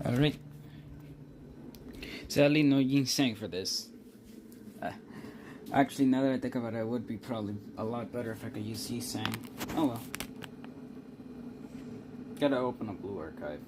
Alright. Sadly, no yin sang for this. Actually, now that I think about it, it would be probably a lot better if I could use yin sang. Oh well. Gotta open a blue archive.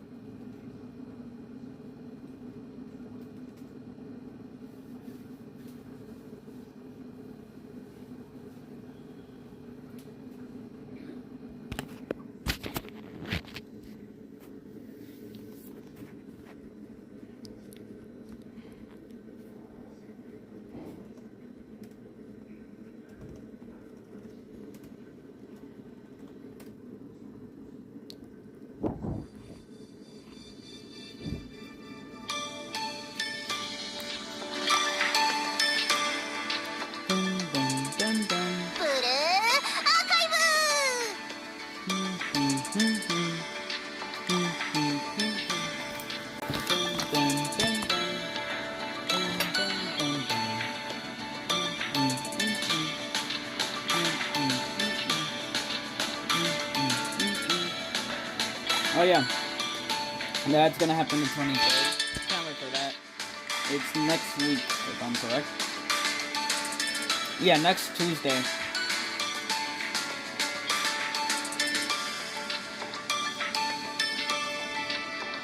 Oh yeah, that's gonna happen the 23rd. Can't wait for that. It's next week, if I'm correct. Yeah, next Tuesday.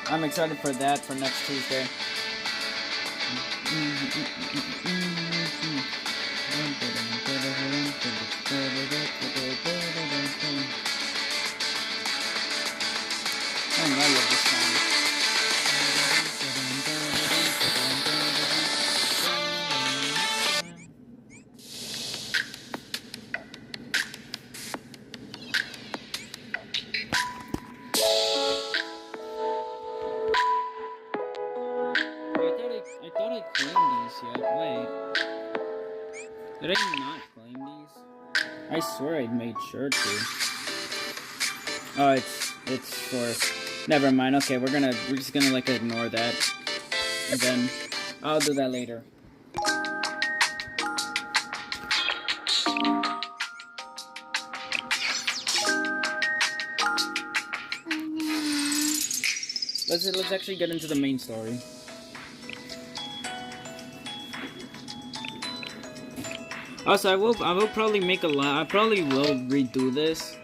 I'm excited for that for next Tuesday. I love this song. I thought I claimed these yet. Wait. Did I not claim these? I swear I made sure to. Oh, it's for... Never mind. Okay, we're just gonna like ignore that. And then I'll do that later. Let's actually get into the main story. Also, I will probably make a lot. I probably will redo this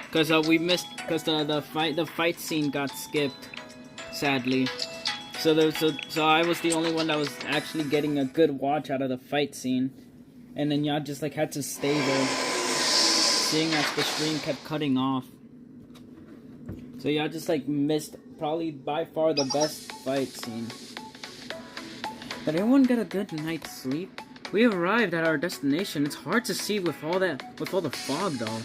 because we missed the fight scene got skipped, sadly. So I was the only one that was actually getting a good watch out of the fight scene, and then y'all just like had to stay there, seeing as the stream kept cutting off. So y'all just like missed probably by far the best fight scene. Did anyone get a good night's sleep? We arrived at our destination. It's hard to see with all the fog though.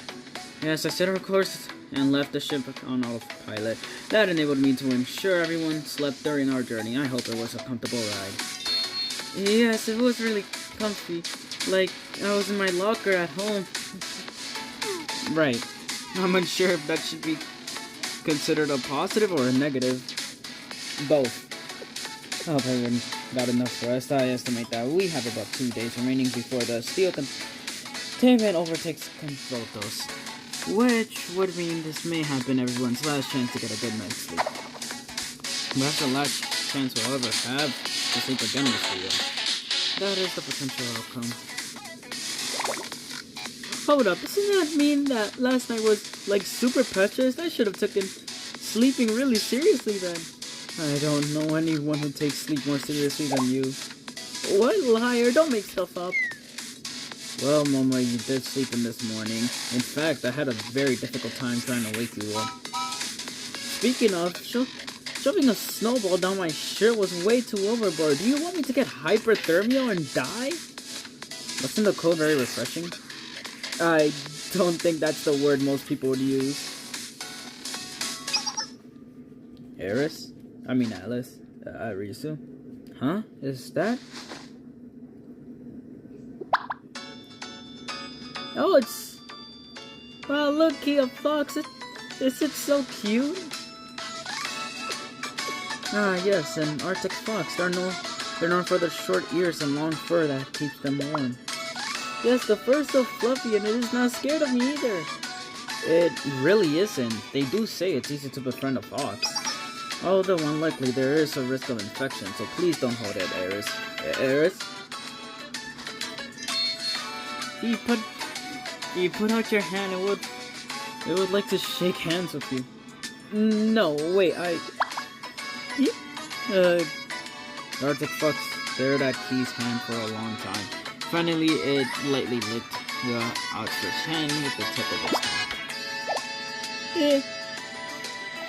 Yes, I set our course and left the ship on autopilot. That enabled me to ensure everyone slept during our journey. I hope it was a comfortable ride. Yes, it was really comfy. Like I was in my locker at home. Right. I'm unsure if that should be considered a positive or a negative. Both. I hope everyone got enough rest. I estimate that we have about 2 days remaining before the steel containment overtakes Convotos, which would mean this may have been everyone's last chance to get a good night's sleep. Perhaps the last chance we'll ever have to sleep again this year. That is the potential outcome. Hold up, doesn't that mean that last night was like super precious? I should have taken sleeping really seriously then. I don't know anyone who takes sleep more seriously than you. What liar, don't make stuff up. Well, Momo, you did sleep in this morning. In fact, I had a very difficult time trying to wake you up. Speaking of, shoving a snowball down my shirt was way too overboard. Do you want me to get hyperthermia and die? Wasn't the code very refreshing? I don't think that's the word most people would use. Alice? Risu? Huh? Is that? Oh, it's... Wow, look, a fox. Is it so cute? Ah, yes, an Arctic fox. They're known for their short ears and long fur that keeps them warm. Yes, the fur's so fluffy and it is not scared of me either. It really isn't. They do say it's easy to befriend a fox. Although unlikely, there is a risk of infection, so please don't hold it, Eris. Eris? You put out your hand, it would like to shake hands with you. No, wait, Arctic Fox stared at Key's hand for a long time. Finally, it lightly licked the outstretched hand with the tip of its tongue.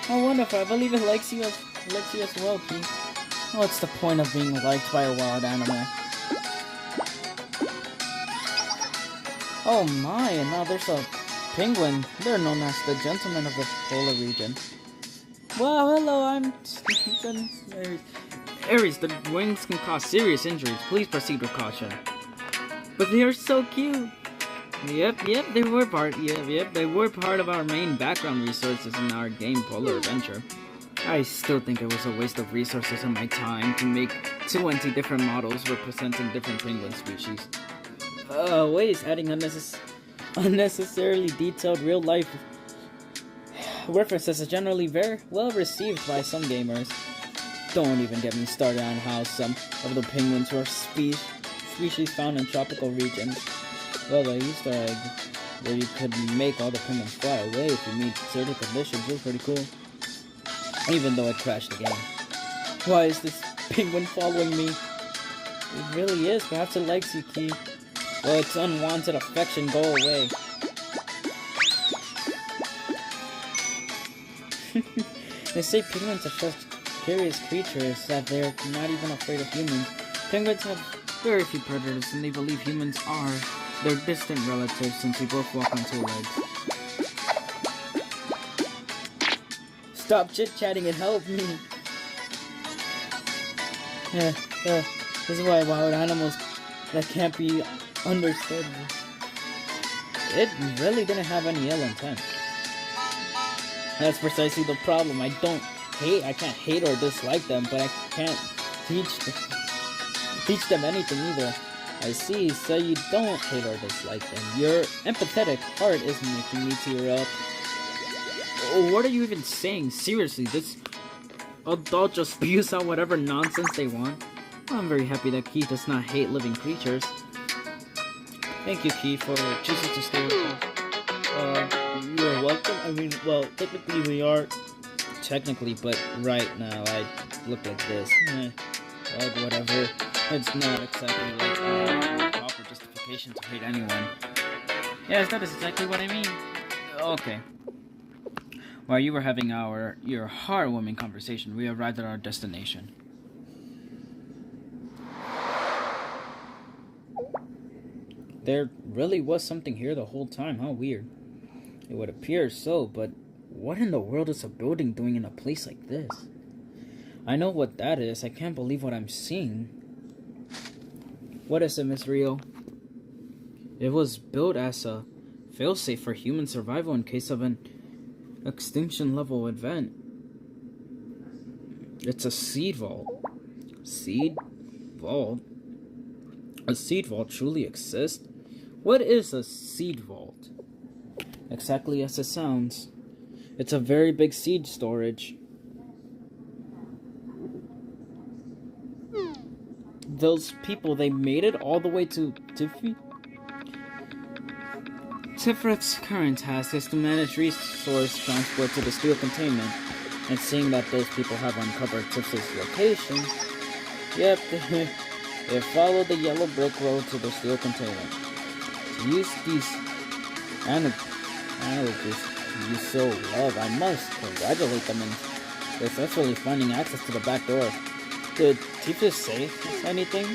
How wonderful, I believe it likes you as well, Key. What's the point of being liked by a wild animal? Oh my, and now there's a penguin. They're known as the gentlemen of the polar region. Well, hello, I'm Aries, the wings can cause serious injuries. Please proceed with caution. But they are so cute. Yep, they were part of our main background resources in our game Polar Adventure. I still think it was a waste of resources and my time to make 20 different models representing different penguin species. Wait, adding unnecessarily detailed real-life references is generally very well received by some gamers. Don't even get me started on how some of the penguins were species found in tropical regions. Well, the Easter egg where you could make all the penguins fly away if you meet certain conditions was pretty cool. Even though it crashed the game. Why is this penguin following me? It really is. Perhaps it likes you, Key. Well, its unwanted affection go away. They say penguins are such curious creatures that they're not even afraid of humans. Penguins have very few predators, and they believe humans are their distant relatives since we both walk on two legs. Stop chit-chatting and help me! This is why wild animals that can't be understood. It really didn't have any ill intent. That's precisely the problem. I can't hate or dislike them, but I can't teach them anything either. I see, so you don't hate or dislike them. Your empathetic heart is making me tear up. What are you even saying? Seriously, this adult just spews out whatever nonsense they want. I'm very happy that Key does not hate living creatures. Thank you, Key, for choosing to stay with us. You're welcome. I mean, well, technically we are. Technically, but right now I look like this. Well, whatever. It's not exactly like a proper justification to hate anyone. Yes, that is exactly what I mean. Okay. While you were having your heartwarming conversation, we arrived at our destination. There really was something here the whole time. How weird. It would appear so, but what in the world is a building doing in a place like this? I know what that is. I can't believe what I'm seeing. What is it, Miss Rio? It was built as a failsafe for human survival in case of an extinction level event. It's a seed vault. Seed vault? A seed vault truly exists? What is a seed vault? Exactly as it sounds. It's a very big seed storage. Those people, they made it all the way to Tiffy? Tifret's current task is to manage resource transport to the steel containment, and seeing that those people have uncovered Tifret's location, yep, they followed the yellow brick road to the steel containment. To use these analogies you so love, I must congratulate them in successfully finding access to the back door. Did Tifa say anything?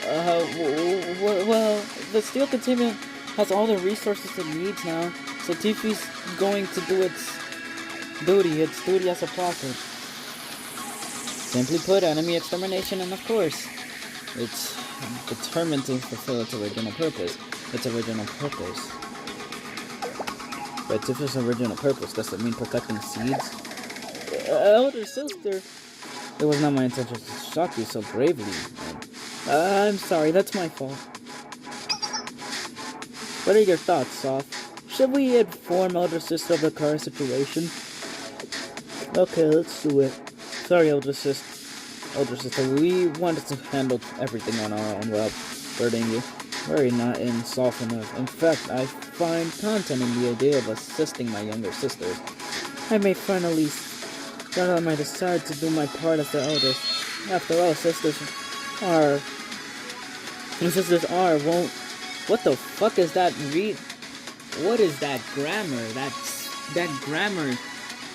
Well, the steel containment has all the resources it needs now, so Tiffy's going to do its duty as a prophet. Simply put, enemy extermination, and of course, it's determined to fulfill its original purpose. But Tiffy's original purpose, does it mean protecting seeds? Elder sister, it was not my intention to shock you so bravely. I'm sorry, that's my fault. What are your thoughts, Soft? Should we inform Elder Sister of the current situation? Okay, let's do it. Sorry, elder sister, we wanted to handle everything on our own without burdening you. Worry not in soft enough. In fact, I find content in the idea of assisting my younger sisters. I may finally start on my desire to do my part as the eldest. After all, won't. What the fuck is that what is that grammar? That grammar.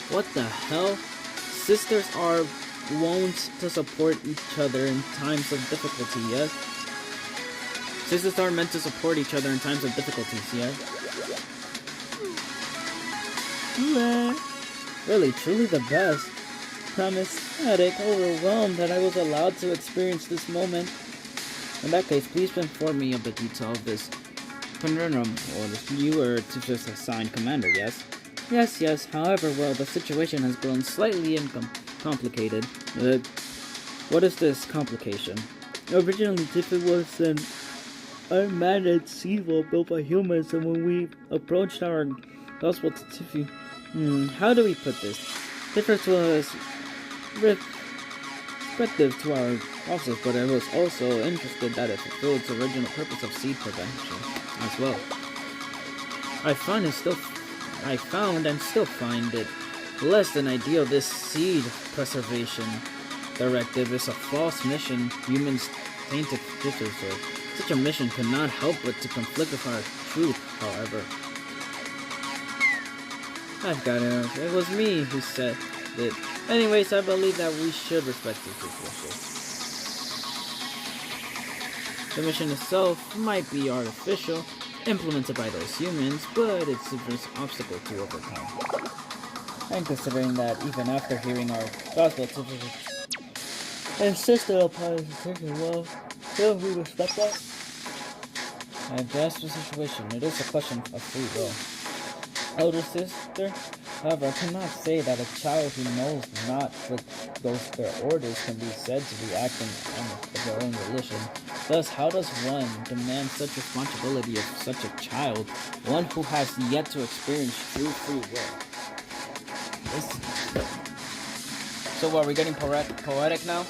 What the hell? Sisters are wont to support each other in times of difficulty, yes? Sisters are meant to support each other in times of difficulties, yes? Really, truly the best. I'm ecstatic, overwhelmed that I was allowed to experience this moment. In that case, please inform me of the detail of this conundrum, or you were to just assigned commander, yes? Yes. However, well, the situation has grown slightly complicated. What is this complication? Originally, Tiffy was an unmanned seawall built by humans, and when we approached our gospel to Tiffy, how do we put this? Tiffy was respective to our officers, but I was also interested that it fulfilled its original purpose of seed prevention as well. I found and still find it less than ideal. This seed preservation directive is a false mission humans tainted pictures of. Such a mission could not help but to conflict with our truth, however. I've got it. It was me who said it. Anyways, I believe that we should respect these wishes. The mission itself might be artificial, implemented by those humans, but it's just an obstacle to overcome. And considering that even after hearing our gospel teachers insisted upon its attention, well, don't we respect that? And that's the situation. It is a question of free will. Elder sister, however, I cannot say that a child who knows not what their orders can be said to be acting of their own volition. Thus, how does one demand such responsibility of such a child, one who has yet to experience true free will? So are we getting poetic now?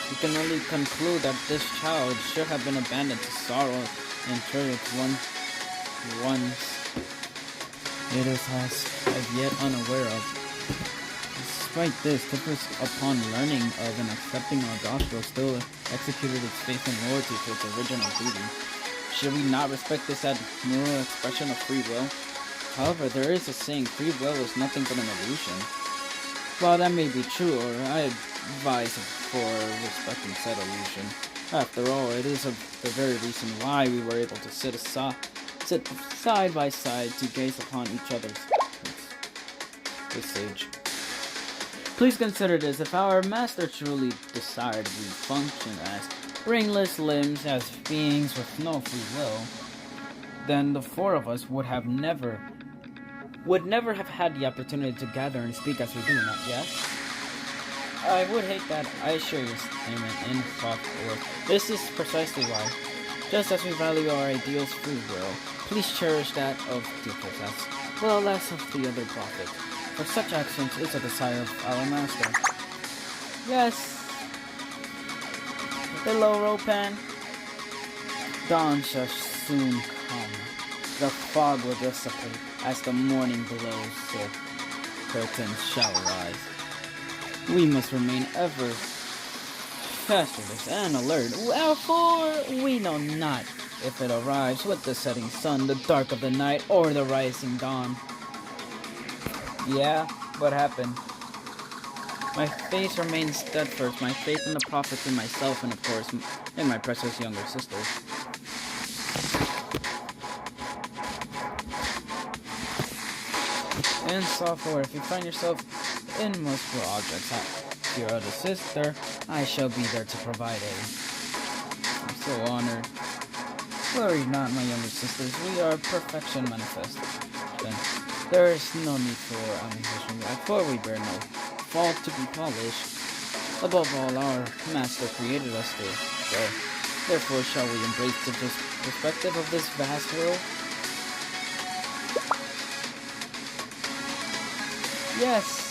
We can only conclude that this child should have been abandoned to sorrow and turrets once it is as yet unaware of. Despite this, Tiffers, upon learning of and accepting our gospel, still executed its faith and loyalty to its original duty. Should we not respect this as mere expression of free will? However, there is a saying, free will is nothing but an illusion. While that may be true, or I advise for respecting said illusion. After all, it is the very reason why we were able to sit side by side to gaze upon each other's visage. Please consider this: if our master truly desired we function as brainless limbs, as beings with no free will, then the four of us would never have had the opportunity to gather and speak as we do, not yes? I would hate that. I assure you, statement in soft words. This is precisely why. Just as we value our ideals' free will, please cherish that of Theophilus as well as of the other prophets. For such actions is a desire of our master. Yes. Hello, Ropan. Dawn shall soon come. The fog will dissipate as the morning glows, so curtains shall rise. We must remain ever faster and alert, for we know not if it arrives with the setting sun, the dark of the night, or the rising dawn. Yeah, what happened? My faith remains steadfast, my faith in the prophets and myself, and of course, in my precious younger sisters. In software, if you find yourself in multiple objects, your other sister, I shall be there to provide aid. I'm so honored. Worry not, my younger sisters, we are perfection manifest. Then there is no need for ambition, for we bear no fault to be polished. Above all, our master created us to go. Therefore, shall we embrace the perspective of this vast world? Yes.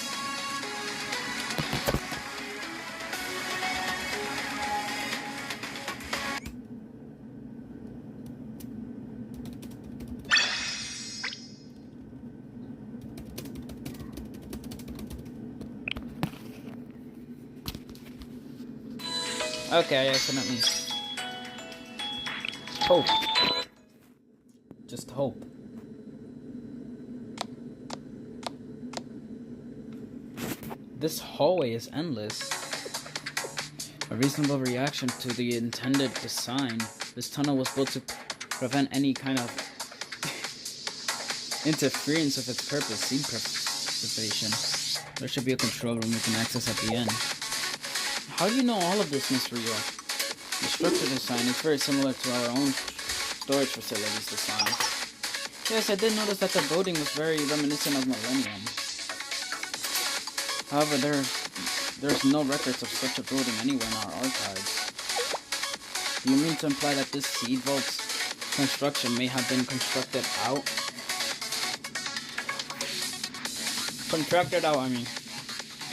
Okay, I accidentally... Hope. Just hope. This hallway is endless. A reasonable reaction to the intended design. This tunnel was built to prevent any kind of interference with its purpose, seed preservation. There should be a control room we can access at the end. How do you know all of this, Miss Rio? The structure design is very similar to our own storage facilities design. Yes, I did notice that the building was very reminiscent of Millennium. However, there's no records of such a building anywhere in our archives. Do you mean to imply that this seed vault's construction may have been constructed out? Contracted out, I mean.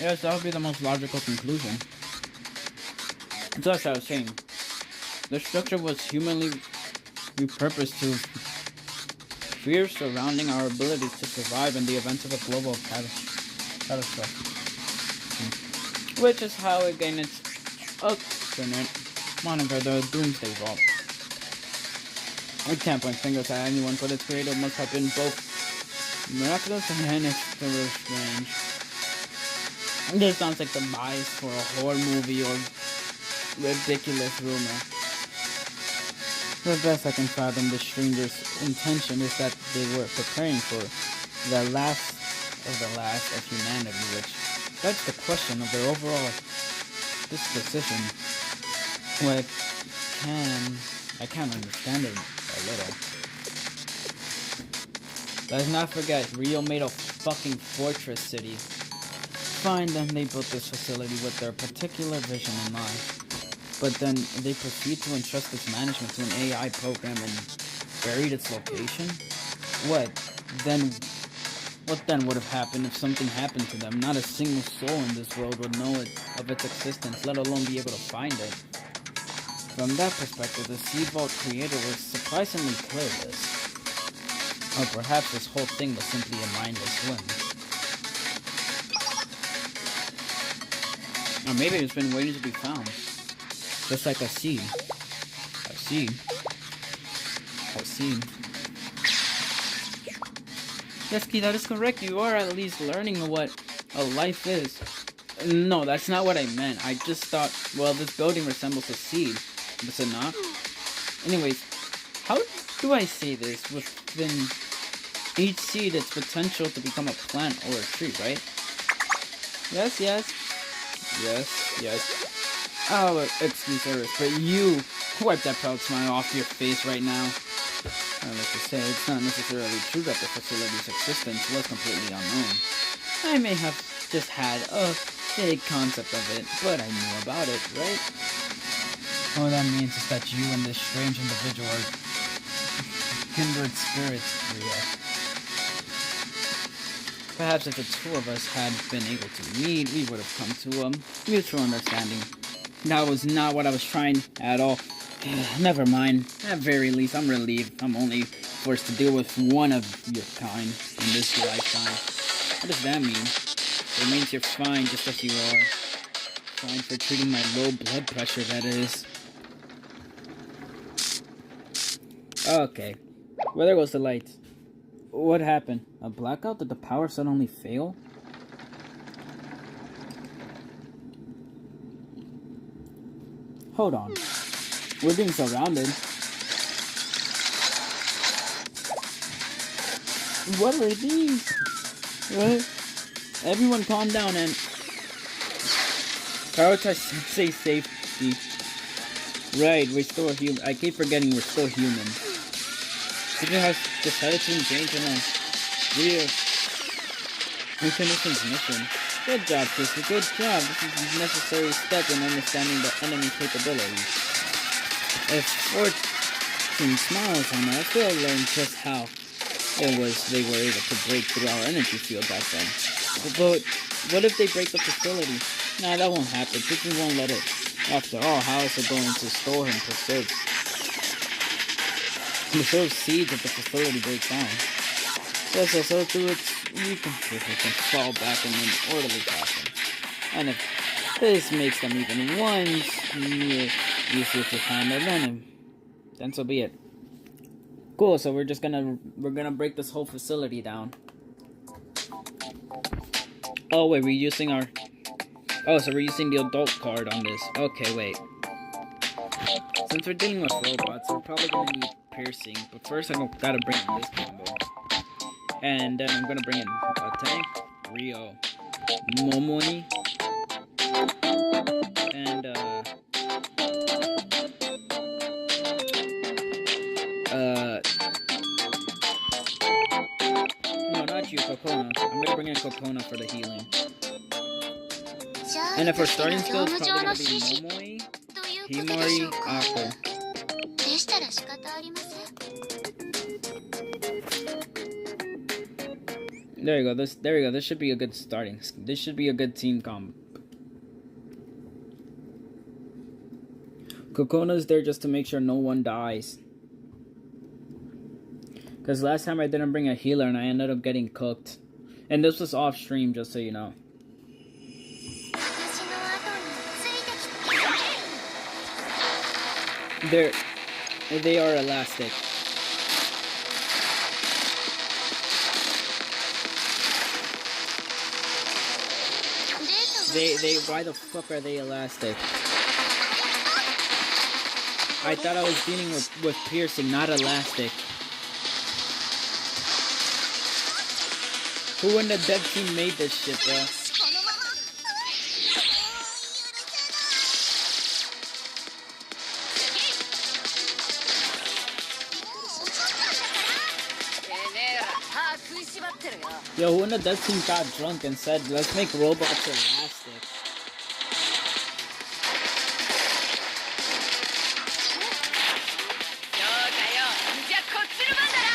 Yes, that would be the most logical conclusion. So as I was saying, the structure was humanly repurposed to fear surrounding our abilities to survive in the event of a global catastrophe. Which is how it gained its alternate moniker, the Doomsday Vault. I can't point fingers at anyone, but its creator must have been both miraculous and extremely strange. This sounds like the bias for a horror movie or ridiculous rumor. The best I can fathom the stranger's intention is that they were preparing for the last of humanity, which begs the question of their overall disposition. I can understand it a little. Let's not forget, Rio made a fucking fortress city. Fine, then they built this facility with their particular vision in mind. But then they proceed to entrust its management to an AI program and buried its location? What then would have happened if something happened to them? Not a single soul in this world would know of its existence, let alone be able to find it. From that perspective, the Seed Vault creator was surprisingly clueless. Or perhaps this whole thing was simply a mindless whim. Or maybe it's been waiting to be found. Just like a seed. A seed. A seed. Yes, Key, that is correct. You are at least learning what a life is. No, that's not what I meant. I just thought, well, this building resembles a seed. Does it not? Anyways, how do I say this? Within each seed, its potential to become a plant or a tree, right? Yes. Oh, excuse me, but you wipe that proud smile off your face right now. I like to say, it's not necessarily true that the facility's existence was completely unknown. I may have just had a vague concept of it, but I knew about it, right? All that means is that you and this strange individual are kindred spirits, Ria. Perhaps if the two of us had been able to meet, we would have come to a mutual understanding. That was not what I was trying at all. Never mind. At very least, I'm relieved I'm only forced to deal with one of your kind in this lifetime. What does that mean? It means you're fine just as you are. Fine for treating my low blood pressure, that is. Okay. Well, there goes the lights. What happened? A blackout? Did the power suddenly fail? Hold on. We're being surrounded. What are these? What? Everyone calm down and prioritize Sensei safety. Right, we're still human. I keep forgetting we're still human. Teacher has decided to engage in a real reconnaissance mission. Good job, sister. Good job. This is a necessary step in understanding the enemy's capabilities. If Fortune smiles on us, we'll learn just how it was they were able to break through our energy field back then. But what if they break the facility? Nah, that won't happen. Teacher won't let it. After all, how is it going to store and preserve seeds if the facility breaks down? Yes, so through its reconfiguration can fall back in an orderly fashion. And if This makes them even once easier to handle then so be it. Cool, so we're gonna break this whole facility down. Oh wait, we're using our... Oh, so we're using the adult card on this. Okay, wait. Since we're dealing with robots, we're probably gonna need piercing. But first I gotta bring in this combo. And then I'm gonna bring in a tank, Rio, Momoi, and no, not you, Kokona. I'm gonna bring in Kokona for the healing. And if we're starting skills, it's probably gonna be Momoi, Himari, Ako. There you go. There you go. This should be a good starting. This should be a good team comp. Kokona's there just to make sure no one dies. Because last time I didn't bring a healer and I ended up getting cooked. And this was off stream, just so you know. They are elastic. Why the fuck are they elastic? I thought I was dealing with piercing, not elastic. Who in the dev team made this shit, bro? Yo, who in the dev team got drunk and said, let's make robots elastic?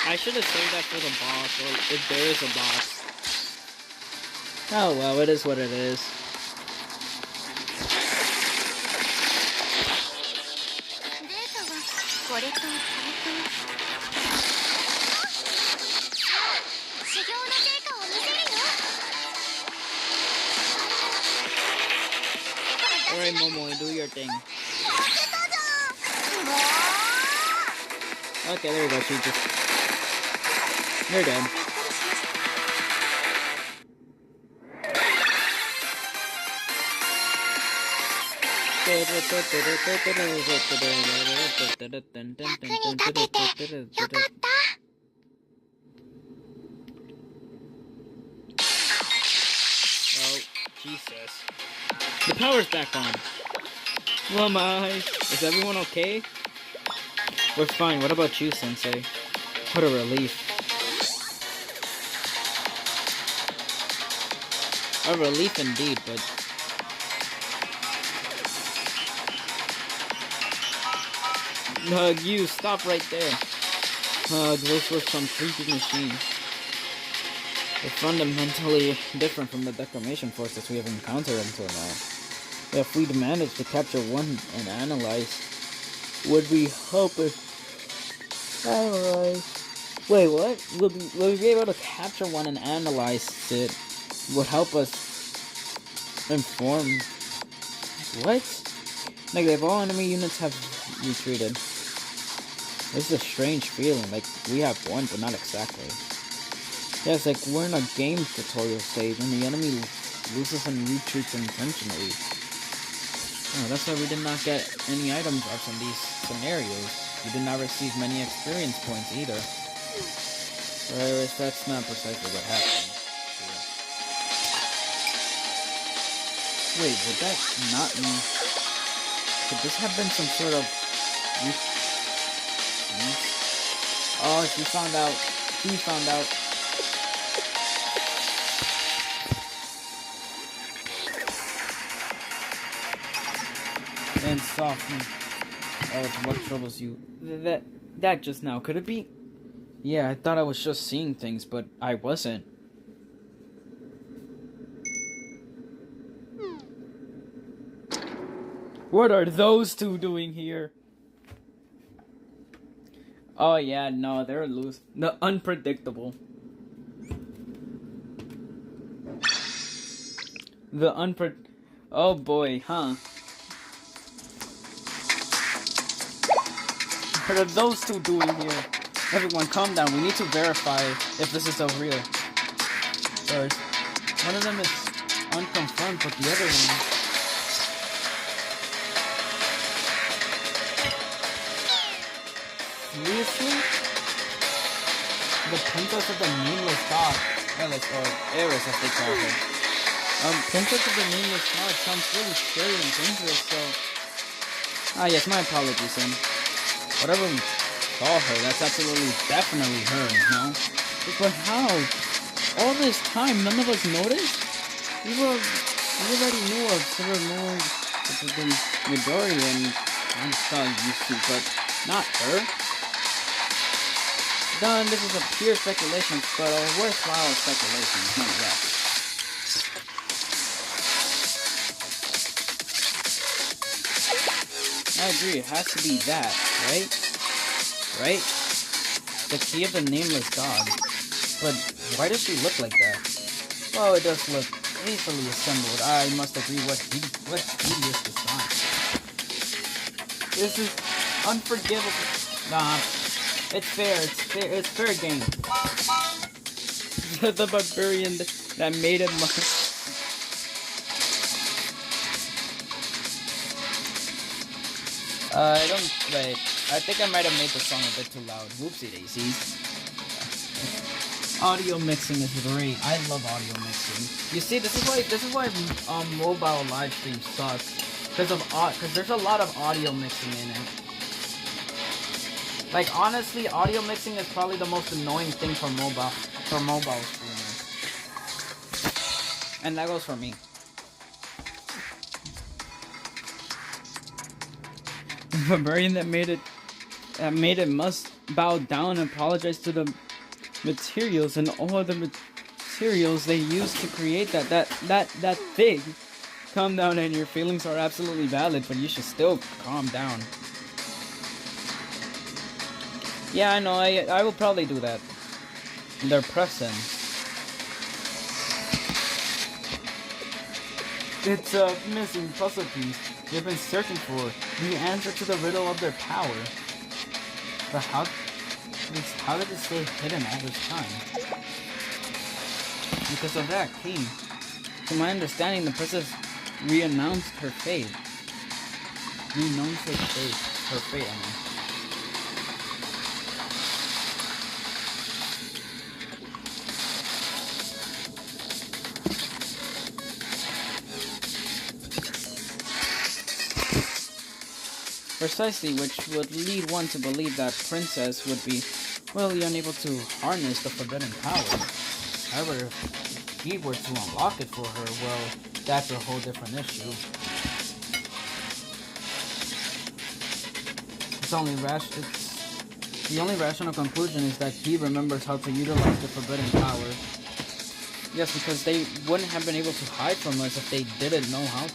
I should have saved that for the boss, or if there is a boss. Oh well, it is what it is. Alright, Momo, do your thing. Okay, there you go, she just... You're dead. Oh, Jesus. The power's back on. Well, is everyone okay? We're fine. What about you, Sensei? What a relief. A relief indeed, but... you, stop right there. Those were some creepy machines. They're fundamentally different from the Decagrammaton forces we have encountered until now. If we'd managed to capture one and analyze, would we hope it... Analyze... Wait, what? Would we be able to capture one and analyze it? Would help us inform... What? Negative, all enemy units have retreated. This is a strange feeling, like we have won, but not exactly. Yeah, it's like we're in a game tutorial stage and the enemy loses and retreats intentionally. Oh, that's why we did not get any item drops in these scenarios. We did not receive many experience points either. Whereas that's not precisely what happened. Wait, would that not mean... Could this have been some sort of... Oh, she found out. She found out. And soften. Oh, what troubles you? That just now. Could it be? Yeah, I thought I was just seeing things, but I wasn't. What are those two doing here? Oh yeah, no, they're loose. No, unpredictable. Oh boy, huh? What are those two doing here? Everyone, calm down. We need to verify if this is so real. First, one of them is unconfirmed, but the other one... Seriously? The Princess of the Nameless God, Alice, or Eris as they call her. Princess of the Nameless God sounds really scary and dangerous, so... Ah yes, my apologies, then. Whatever we call her, that's absolutely definitely her, no? But how? All this time, none of us noticed? We already knew of several more than Midori and I'm so used to, but not her. Done, this is a pure speculation, but a worthwhile speculation, nonetheless. I agree, it has to be that, right? Right? The key of the Nameless God. But why does she look like that? Well, it does look hastily assembled. I must agree, what hideous design. This is unforgivable. Nah, it's fair game. The barbarian that made it wait. I think I might have made the song a bit too loud. Whoopsie daisies. Audio mixing is great. I love audio mixing. You see, this is why mobile live streams suck. Because there's a lot of audio mixing in it. Like honestly, audio mixing is probably the most annoying thing for mobile streamers. And that goes for me. The barbarian that made it must bow down and apologize to the materials and all other materials they used to create that thing. Calm down, and your feelings are absolutely valid, but you should still calm down. Yeah, I know, I will probably do that. Their presence. It's a missing puzzle piece you've been searching for, the answer to the riddle of their power. But how did it stay hidden all this time? Because of that king. To my understanding, the princess renounced her fate. Renounced her fate, I mean. Precisely, which would lead one to believe that princess would be, well, unable to harness the forbidden power. However, if he were to unlock it for her, well, that's a whole different issue. The only rational conclusion is that he remembers how to utilize the forbidden power. Yes, because they wouldn't have been able to hide from us if they didn't know how.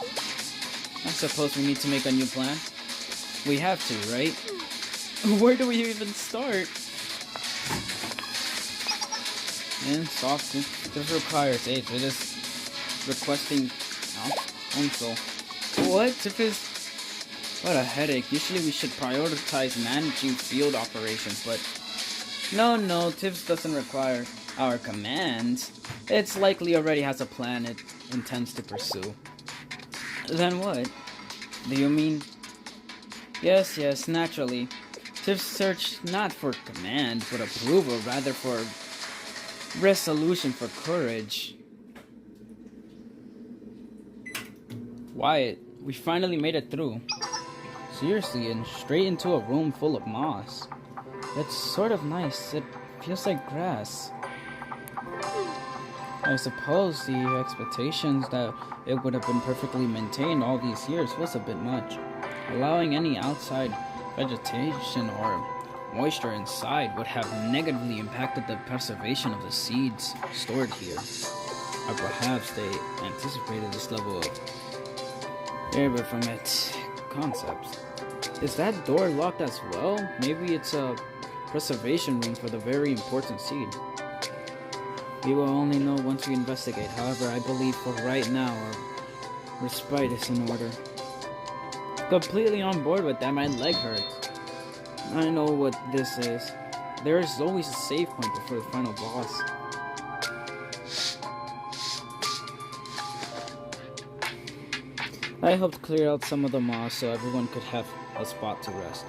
I suppose we need to make a new plan. We have to, right? Where do we even start? And soft. This requires aid. It is requesting counsel. What? What a headache. Usually we should prioritize managing field operations, but no, Tibbs doesn't require our commands. It's likely already has a plan it intends to pursue. Then what? Do you mean? Yes, naturally. Tibbs searched not for command, but approval, rather for resolution, for courage. Wyatt, we finally made it through. Seriously, and straight into a room full of moss. It's sort of nice. It feels like grass. I suppose the expectations that it would have been perfectly maintained all these years was a bit much. Allowing any outside vegetation or moisture inside would have negatively impacted the preservation of the seeds stored here. Or perhaps they anticipated this level of error from its concepts. Is that door locked as well? Maybe it's a preservation ring for the very important seed. We will only know once we investigate. However, I believe for right now Respite is in order. Completely on board with that. My leg hurts. I know what this is. There is always a save point before the final boss. I helped clear out some of the moss so everyone could have a spot to rest.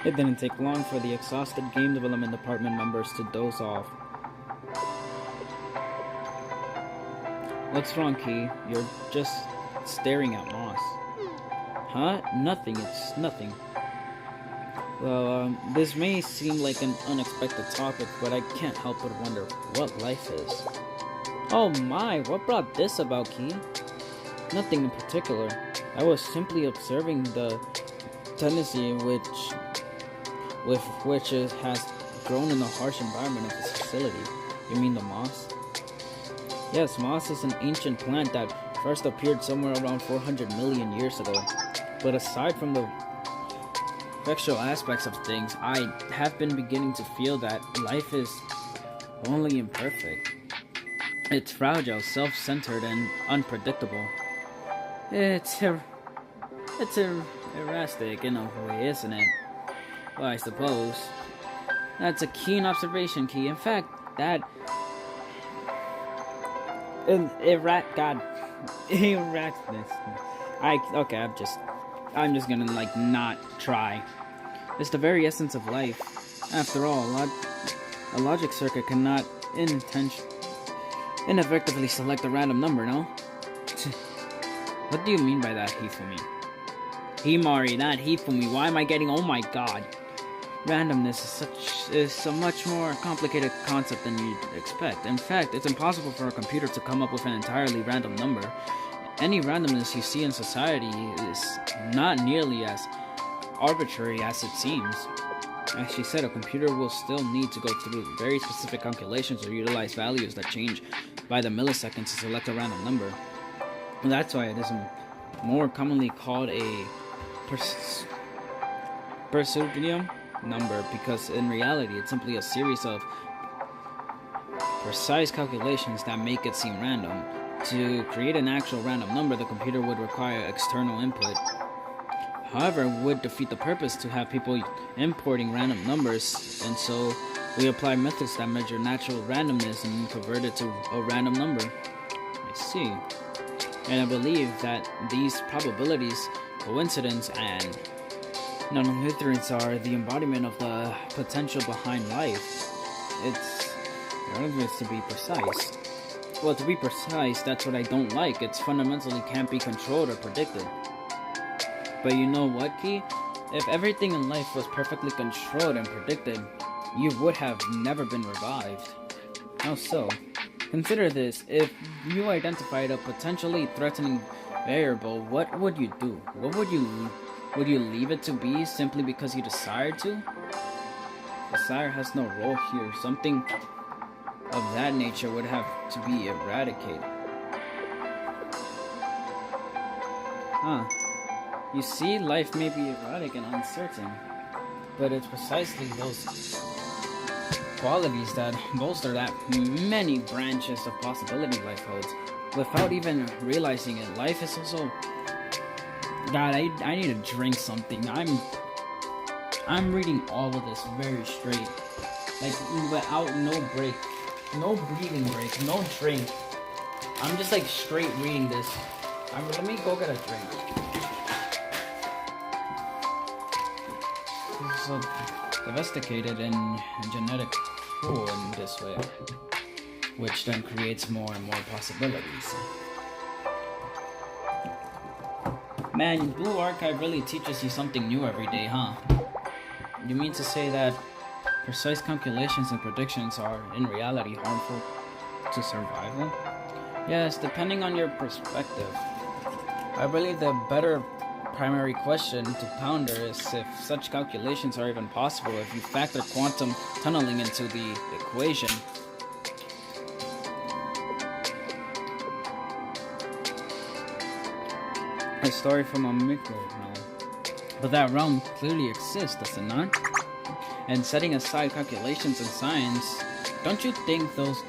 It didn't take long for the exhausted game development department members to doze off. What's wrong, Key? You're just staring at moss. Huh? Nothing, it's nothing. Well, this may seem like an unexpected topic, but I can't help but wonder what life is. Oh my, what brought this about, Key? Nothing in particular. I was simply observing the tendency with which it has grown in the harsh environment of this facility. You mean the moss? Yes, moss is an ancient plant that first appeared somewhere around 400 million years ago. But aside from the textual aspects of things, I have been beginning to feel that life is only imperfect. It's fragile, self-centered, and unpredictable. It's erratic in a way, isn't it? Well, I suppose. That's a keen observation, Key. In fact, that... erraticness. I'm just gonna, like, not try. It's the very essence of life. After all, a logic circuit cannot ineffectively select a random number, no? What do you mean by that, Hifumi? Himari, not Hifumi. Why am I getting... Oh my god. Randomness is a much more complicated concept than you'd expect. In fact, it's impossible for a computer to come up with an entirely random number. Any randomness you see in society is not nearly as arbitrary as it seems. As she said, a computer will still need to go through very specific calculations or utilize values that change by the millisecond to select a random number. And that's why it is more commonly called a precision number, because in reality it's simply a series of precise calculations that make it seem random. To create an actual random number, the computer would require external input. However, it would defeat the purpose to have people importing random numbers, and so we apply methods that measure natural randomness and convert it to a random number. I see. And I believe that these probabilities, coincidence, and non-literance are the embodiment of the potential behind life. It's to be precise. Well, to be precise, that's what I don't like. It's fundamentally can't be controlled or predicted. But you know what, Key? If everything in life was perfectly controlled and predicted, you would have never been revived. How so? Consider this. If you identified a potentially threatening variable, what would you do? Would you leave it to be simply because you desired to? Desire has no role here. Something of that nature would have to be eradicated. Huh. You see, life may be erratic and uncertain, but it's precisely those qualities that bolster that many branches of possibility life holds. Without even realizing it, life is also... God, I need to drink something. I'm reading all of this very straight. Like, without no break. No breathing break, no drink. I'm just like straight reading this. Let me go get a drink. This is so domesticated and genetic pool in this way, which then creates more and more possibilities. Man, Blue Archive really teaches you something new every day, huh? You mean to say that precise calculations and predictions are, in reality, harmful to survival? Yes, depending on your perspective. I believe the better primary question to ponder is if such calculations are even possible if you factor quantum tunneling into the equation. A story from a micro realm. But that realm clearly exists, does it not? And setting aside calculations in science, don't you think those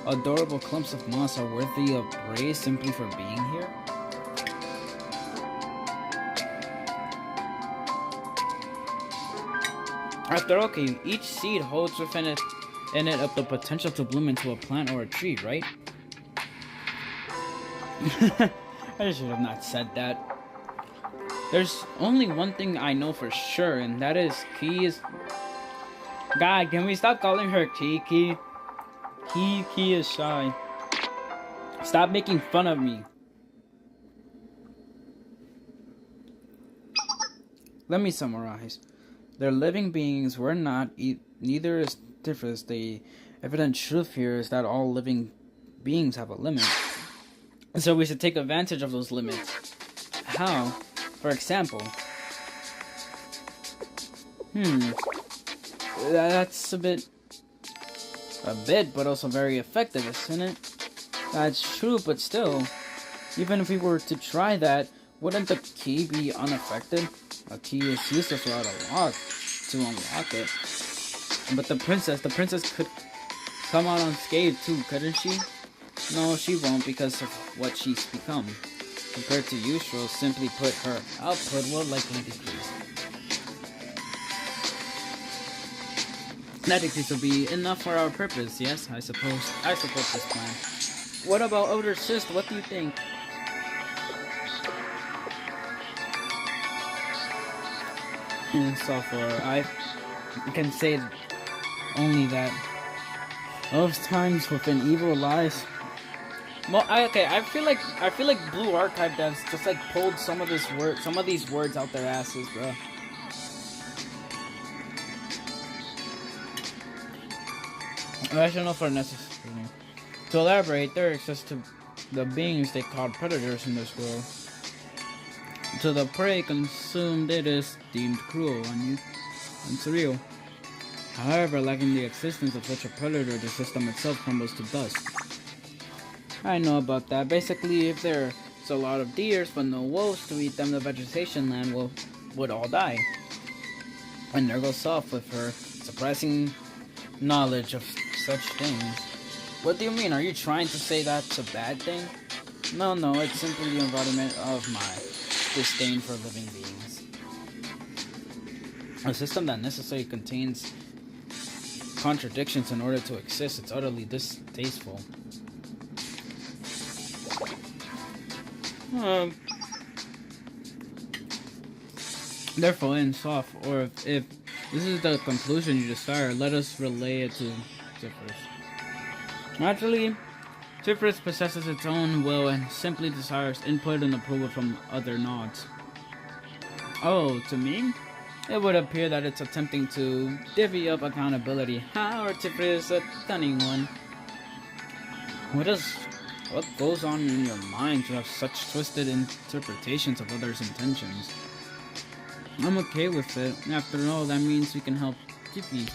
adorable clumps of moss are worthy of praise simply for being here? After all, okay, each seed holds within it up the potential to bloom into a plant or a tree, right? I should have not said that. There's only one thing I know for sure, and that is Key is... God, can we stop calling her Key? Key is shy. Stop making fun of me. Let me summarize. They're living beings. We're not. Neither is Tifris. The evident truth here is that all living beings have a limit. So we should take advantage of those limits. How? For example. That's a bit, but also very effective, isn't it? That's true, but still, even if we were to try that, wouldn't the key be unaffected? A key is useless without a lock to unlock it. But the princess could come out unscathed too, couldn't she? No, she won't because of what she's become. Compared to usual, simply put, her output will likely decrease. That decrease will be enough for our purpose, yes, I suppose. I support this plan. What about Elder Sis? What do you think? In software, I can say only that those times within evil lies. Well, I feel like Blue Archive devs just like pulled some of these words out their asses, bro. Rational for necessary. To elaborate, there exists to the beings they called predators in this world. To the prey consumed, it is deemed cruel and surreal. However, lacking the existence of such a predator, the system itself crumbles to dust. I know about that. Basically, if there's a lot of deers but no wolves to eat them, the vegetation land would all die. And there goes Soft with her surprising knowledge of such things. What do you mean? Are you trying to say that's a bad thing? No, it's simply the embodiment of my disdain for living beings. A system that necessarily contains contradictions in order to exist. It's utterly distasteful. Therefore, in Soft, or if this is the conclusion you desire, let us relay it to Tifris. Naturally, Tifris possesses its own will and simply desires input and approval from other nods. Oh, to me? It would appear that it's attempting to divvy up accountability. Our Tifris is a cunning one. What goes on in your mind to have such twisted interpretations of others' intentions? I'm okay with it. After all, that means we can help Tiffy.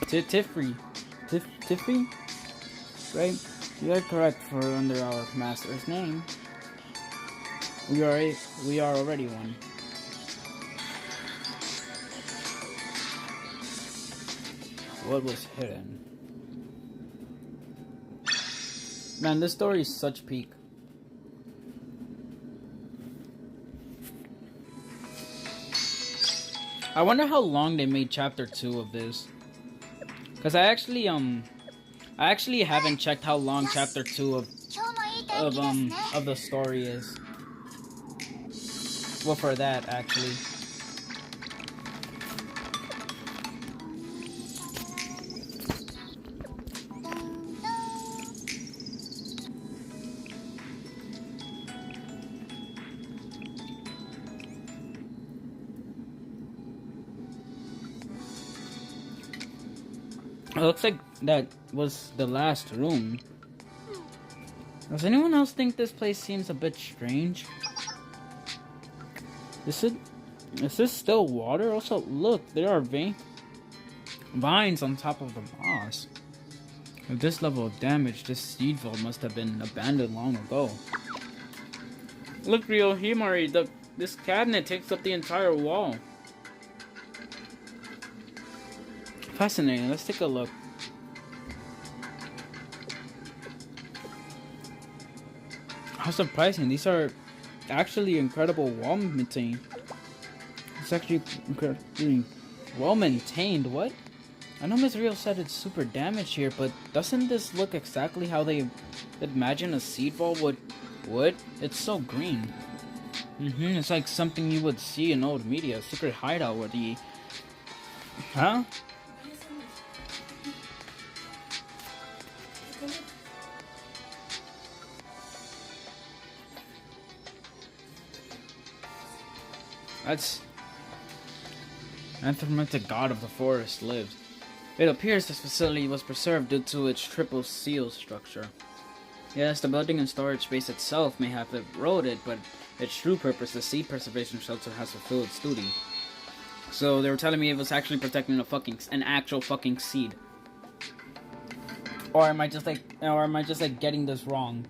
Tiffy? Right? You are correct for under our master's name. We are already one. What was hidden? Man, this story is such peak. I wonder how long they made chapter 2 of this. Cause I actually haven't checked how long chapter 2 of the story is. Well, for that actually. It looks like that was the last room. Does anyone else think this place seems a bit strange? Is this still water? Also, look, there are vines on top of the moss. With this level of damage, this seed vault must have been abandoned long ago. Look, Ryo Himari, this cabinet takes up the entire wall. Fascinating, let's take a look. How surprising. These are actually incredible well maintained. It's actually incredibly well maintained. What? I know Ms. Rio said it's super damaged here, but doesn't this look exactly how they imagine a seed vault would? It's so green. It's like something you would see in old media. A secret hideout where the... Huh? That's... Anthropomorphic god of the forest lived. It appears this facility was preserved due to its triple seal structure. Yes, the building and storage space itself may have eroded, but its true purpose, the seed preservation shelter, has fulfilled its duty. So they were telling me it was actually protecting an actual fucking seed. Or am I just like getting this wrong?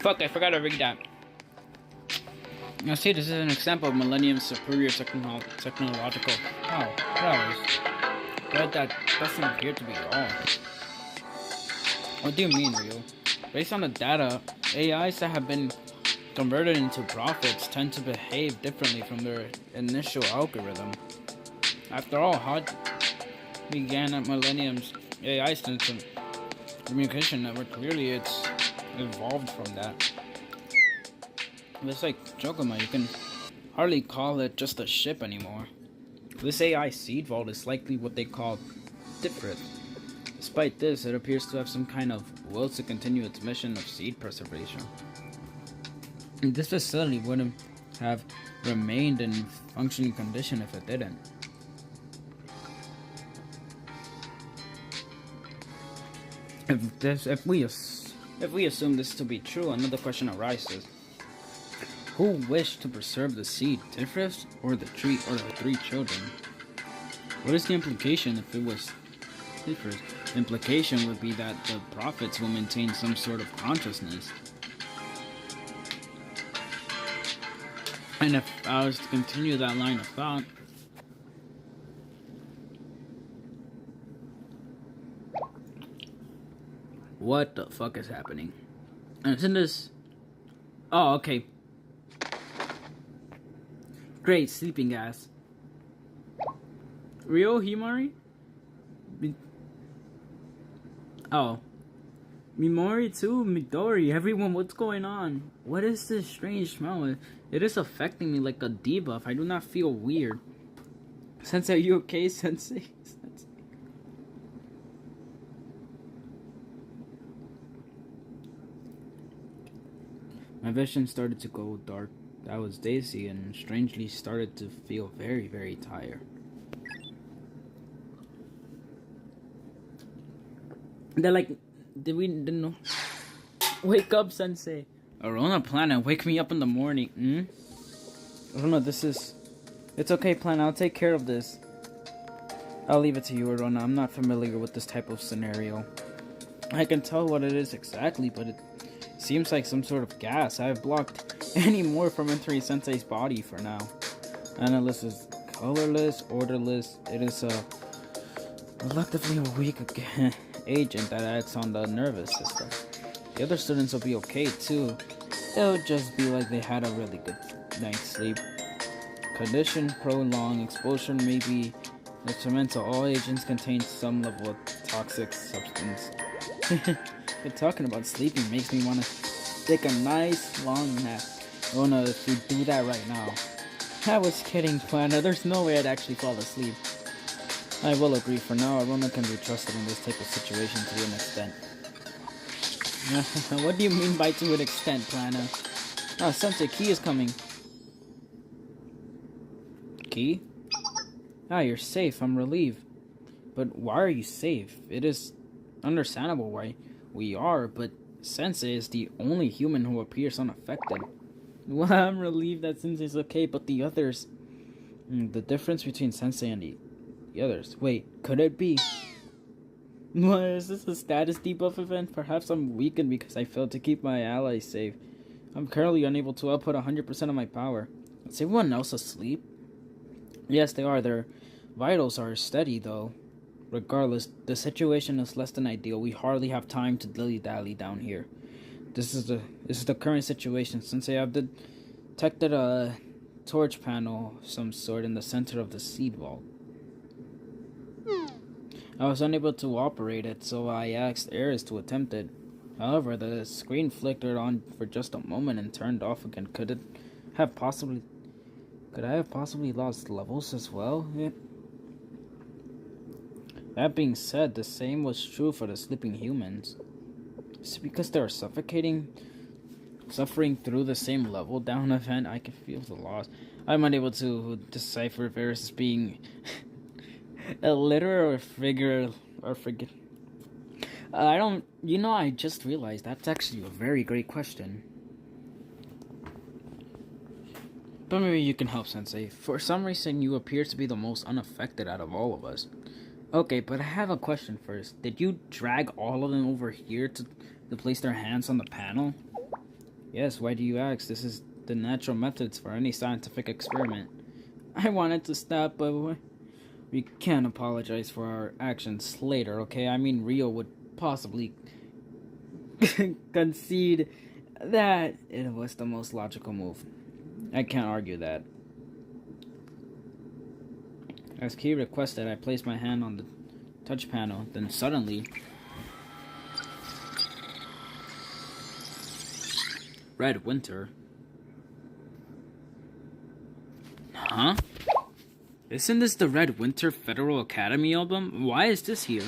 Fuck, I forgot to read that. Now see, this is an example of Millennium's superior technological... Oh, but that doesn't appear to be wrong. What do you mean, Rio? Based on the data, AIs that have been converted into prophets tend to behave differently from their initial algorithm. After all, how began at Millennium's AI system communication network? Clearly, it's evolved from that. It's like Jokoma, you can hardly call it just a ship anymore. This AI seed vault is likely what they call different. Despite this, it appears to have some kind of will to continue its mission of seed preservation. This facility wouldn't have remained in functioning condition if it didn't. If we assume this to be true, another question arises. Who wished to preserve the seed, Tifris or the three children? What is the implication if it was Tifris? The implication would be that the prophets will maintain some sort of consciousness. And if I was to continue that line of thought, what the fuck is happening? And isn't this... Oh, okay. Great, sleeping gas. Ryo Himari? Oh. Mimori too? Midori, everyone, what's going on? What is this strange smell? It is affecting me like a debuff. I do not feel weird. Sensei, are you okay, Sensei? My vision started to go dark. I was dizzy and strangely started to feel very, very tired. They're like, didn't know. Wake up, Sensei. Arona, Planet, wake me up in the morning. Arona, it's okay, Planet, I'll take care of this. I'll leave it to you, Arona. I'm not familiar with this type of scenario. I can tell what it is exactly, but it seems like some sort of gas. I have blocked any more from entering Sensei's body for now. Analyst is colorless, orderless. It is a relatively weak agent that acts on the nervous system. The other students will be okay too. It'll just be like they had a really good night's sleep. Condition prolonged exposure may be detrimental. All agents contain some level of toxic substance. But talking about sleeping makes me want to take a nice long nap. Oh no, if we do that right now. I was kidding, Planner. There's no way I'd actually fall asleep. I will agree, for now, Arona can be trusted in this type of situation to an extent. What do you mean by to an extent, Planner? Ah, Sensei, Key is coming. Key? Ah, you're safe. I'm relieved. But why are you safe? It is understandable why we are, but Sensei is the only human who appears unaffected. Well, I'm relieved that Sensei's okay, but the others... the difference between Sensei and the others... Wait, could it be... What, is this a status debuff event? Perhaps I'm weakened because I failed to keep my allies safe. I'm currently unable to output 100% of my power. Is everyone else asleep? Yes, they are. Their vitals are steady, though. Regardless, the situation is less than ideal. We hardly have time to dilly-dally down here. This is the current situation. Since I have detected a torch panel of some sort in the center of the seed vault. I was unable to operate it, so I asked Eris to attempt it. However, the screen flickered on for just a moment and turned off again. Could I have possibly lost levels as well? Yeah. That being said, the same was true for the sleeping humans. Is it because they are suffering through the same level down event? I can feel the loss. I'm unable to decipher if Eris is being a literal or figure or figure. I don't. You know, I just realized that's actually a very great question. But maybe you can help, Sensei. For some reason, you appear to be the most unaffected out of all of us. Okay, but I have a question first. Did you drag all of them over here to place their hands on the panel? Yes, why do you ask? This is the natural methods for any scientific experiment. I wanted to stop, but we can't apologize for our actions later, okay? I mean, Rio would possibly concede that it was the most logical move. I can't argue that. As Key requested, I placed my hand on the touch panel, then suddenly... Red Winter? Huh? Isn't this the Red Winter Federal Academy album? Why is this here?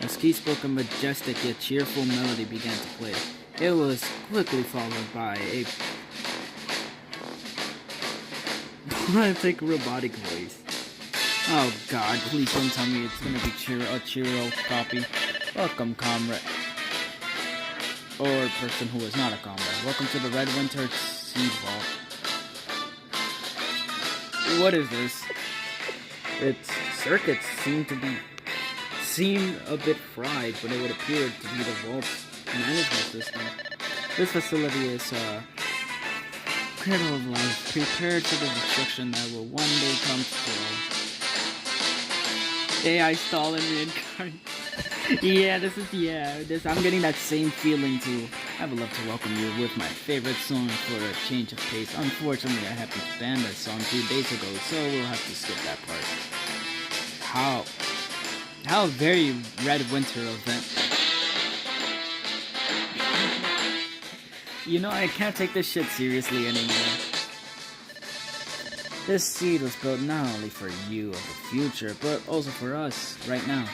As Key spoke, a majestic yet cheerful melody began to play. It was quickly followed by a robotic voice. Oh god, please don't tell me it's gonna be a Chiro copy. Welcome, comrade. Or person who is not a comrade. Welcome to the Red Winter Seed Vault. What is this? Its circuits seem a bit fried, but it would appear to be the vault's management system. This facility is cradle of life, prepared for the destruction that will one day come to all. AI Stalin reincarnate. I'm getting that same feeling too. I would love to welcome you with my favorite song for a change of pace. Unfortunately, I had to ban that song 2 days ago, so we'll have to skip that part. How very Red Winter event. You know, I can't take this shit seriously anymore. This seed was built not only for you of the future, but also for us, right now.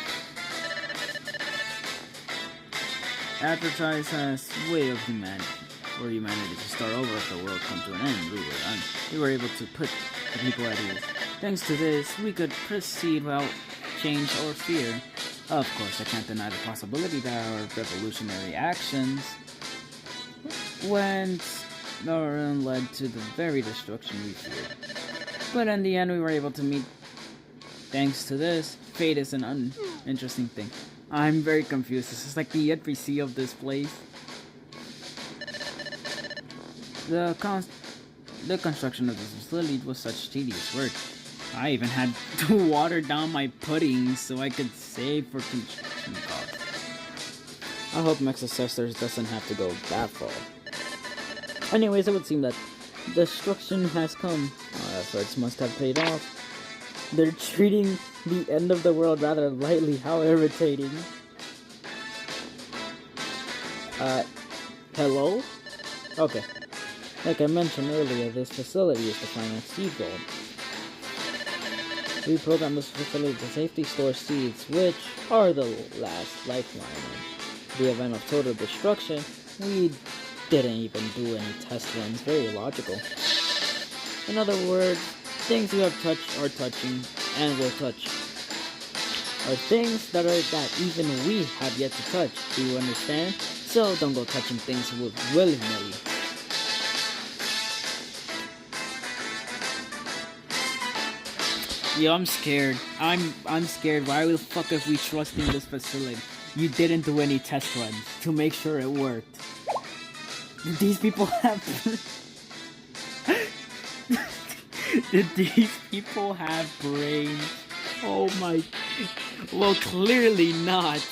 Advertised as way of humanity, for humanity to start over if the world come to an end. We were able to put the people at ease. Thanks to this, we could proceed without change or fear. Of course, I can't deny the possibility that our revolutionary actions led to the very destruction we feared. But in the end, we were able to meet. Thanks to this, fate is an uninteresting thing. I'm very confused. This is like the NPC of this place. The construction of this facility was such tedious work. I even had to water down my pudding so I could save for construction costs. I hope Max Assessors doesn't have to go that far. Anyways, it would seem that destruction has come. Our efforts must have paid off. They're treating the end of the world rather lightly. How irritating. Hello? Okay. Like I mentioned earlier, this facility is the final seed vault. We programmed this facility to safely store seeds, which are the last lifeline. In the event of total destruction, we didn't even do any test runs. Very logical. In other words, things you have touched are touching and will touch. Are things that even we have yet to touch. Do you understand? So don't go touching things willy-nilly. Yo, I'm scared. I'm scared. Why the fuck if we trust in this facility? You didn't do any test runs to make sure it worked. These people have... Did these people have brains? Oh my. Well, clearly not.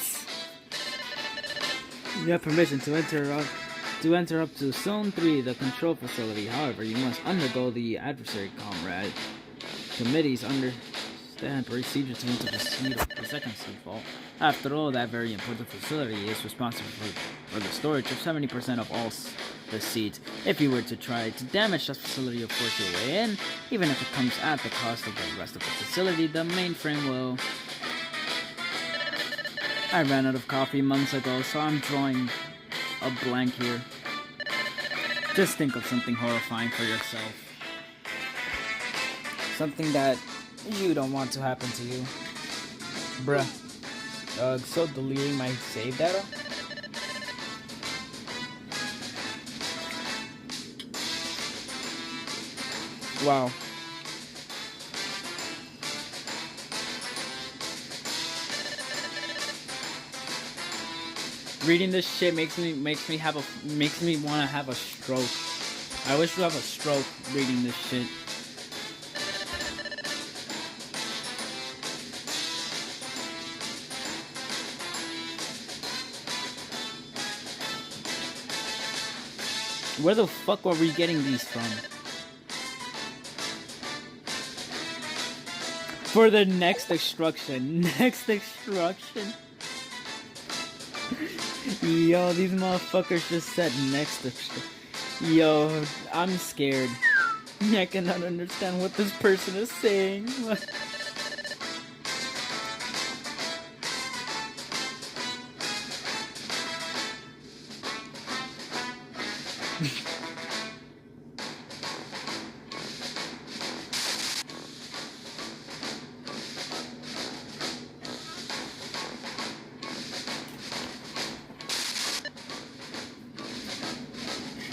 You have permission to enter up to Zone 3, the control facility. However, you must undergo the adversary comrade committee's understand procedure to enter the second sea vault. After all, that very important facility is responsible for the storage of 70% of all the seeds. If you were to try to damage that facility or force your way in, even if it comes at the cost of the rest of the facility, the mainframe will... I ran out of coffee months ago, so I'm drawing a blank here. Just think of something horrifying for yourself. Something that you don't want to happen to you. Bruh. So deleting my save data? Wow. Reading this shit makes me want to have a stroke. I wish to have a stroke reading this shit. Where the fuck are we getting these from? For the next extraction. Next extraction. Yo, these motherfuckers just said next extraction. Yo, I'm scared. I cannot understand what this person is saying.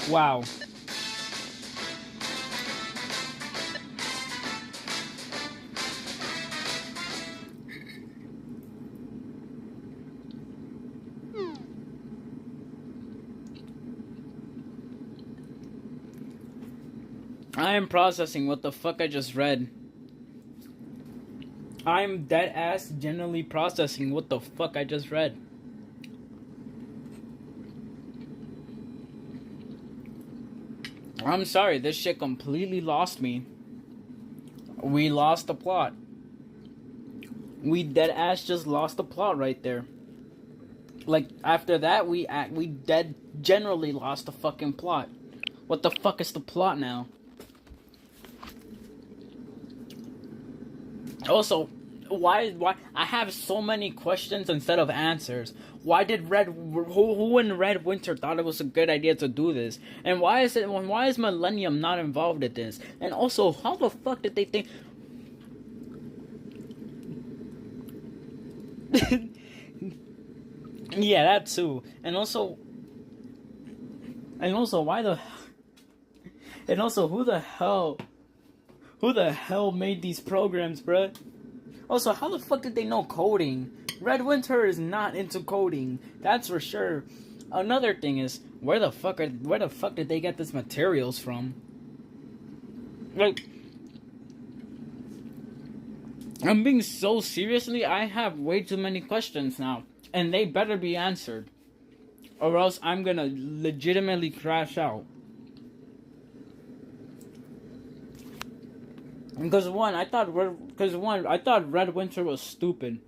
Wow. I am processing what the fuck I just read. I'm dead ass generally processing what the fuck I just read. I'm sorry, this shit completely lost me. We lost the plot. We dead ass just lost the plot right there. Like, after that, we dead generally lost the fucking plot. What the fuck is the plot now? Also, why I have so many questions instead of answers. Why did who in Red Winter thought it was a good idea to do this? And why is Millennium not involved in this? And also, how the fuck did they think? Yeah, that too. And also why the... And also, who the hell made these programs, bruh? Also, how the fuck did they know coding? Red Winter is not into coding, that's for sure. Another thing is, where the fuck did they get these materials from? Like, I'm being so seriously, I have way too many questions now, and they better be answered, or else I'm gonna legitimately crash out. Because I thought Red Winter was stupid.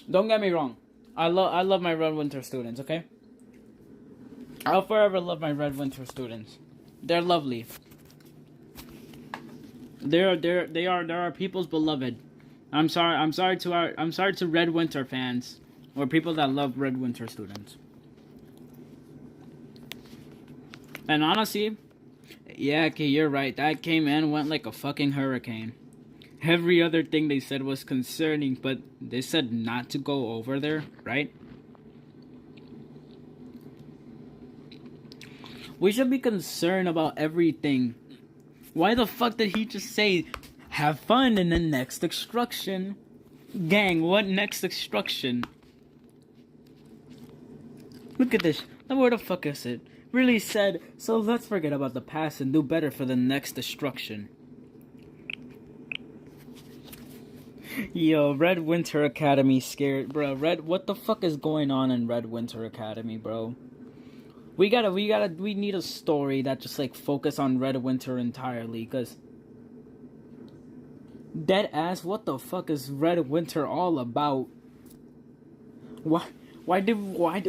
Don't get me wrong. I love my Red Winter students, okay? I'll forever love my Red Winter students. They're lovely. They are people's beloved. I'm sorry to Red Winter fans or people that love Red Winter students. And honestly, yeah, okay, you're right. That came and went like a fucking hurricane. Every other thing they said was concerning, but they said not to go over there, right? We should be concerned about everything. Why the fuck did he just say, have fun in the next extraction? Gang, what next extraction? Look at this. Now where the fuck is it? Really said, so let's forget about the past and do better for the next destruction. Yo, Red Winter Academy scared, bro. What the fuck is going on in Red Winter Academy, bro? We need a story that just like focus on Red Winter entirely, cause dead ass, what the fuck is Red Winter all about? Why do I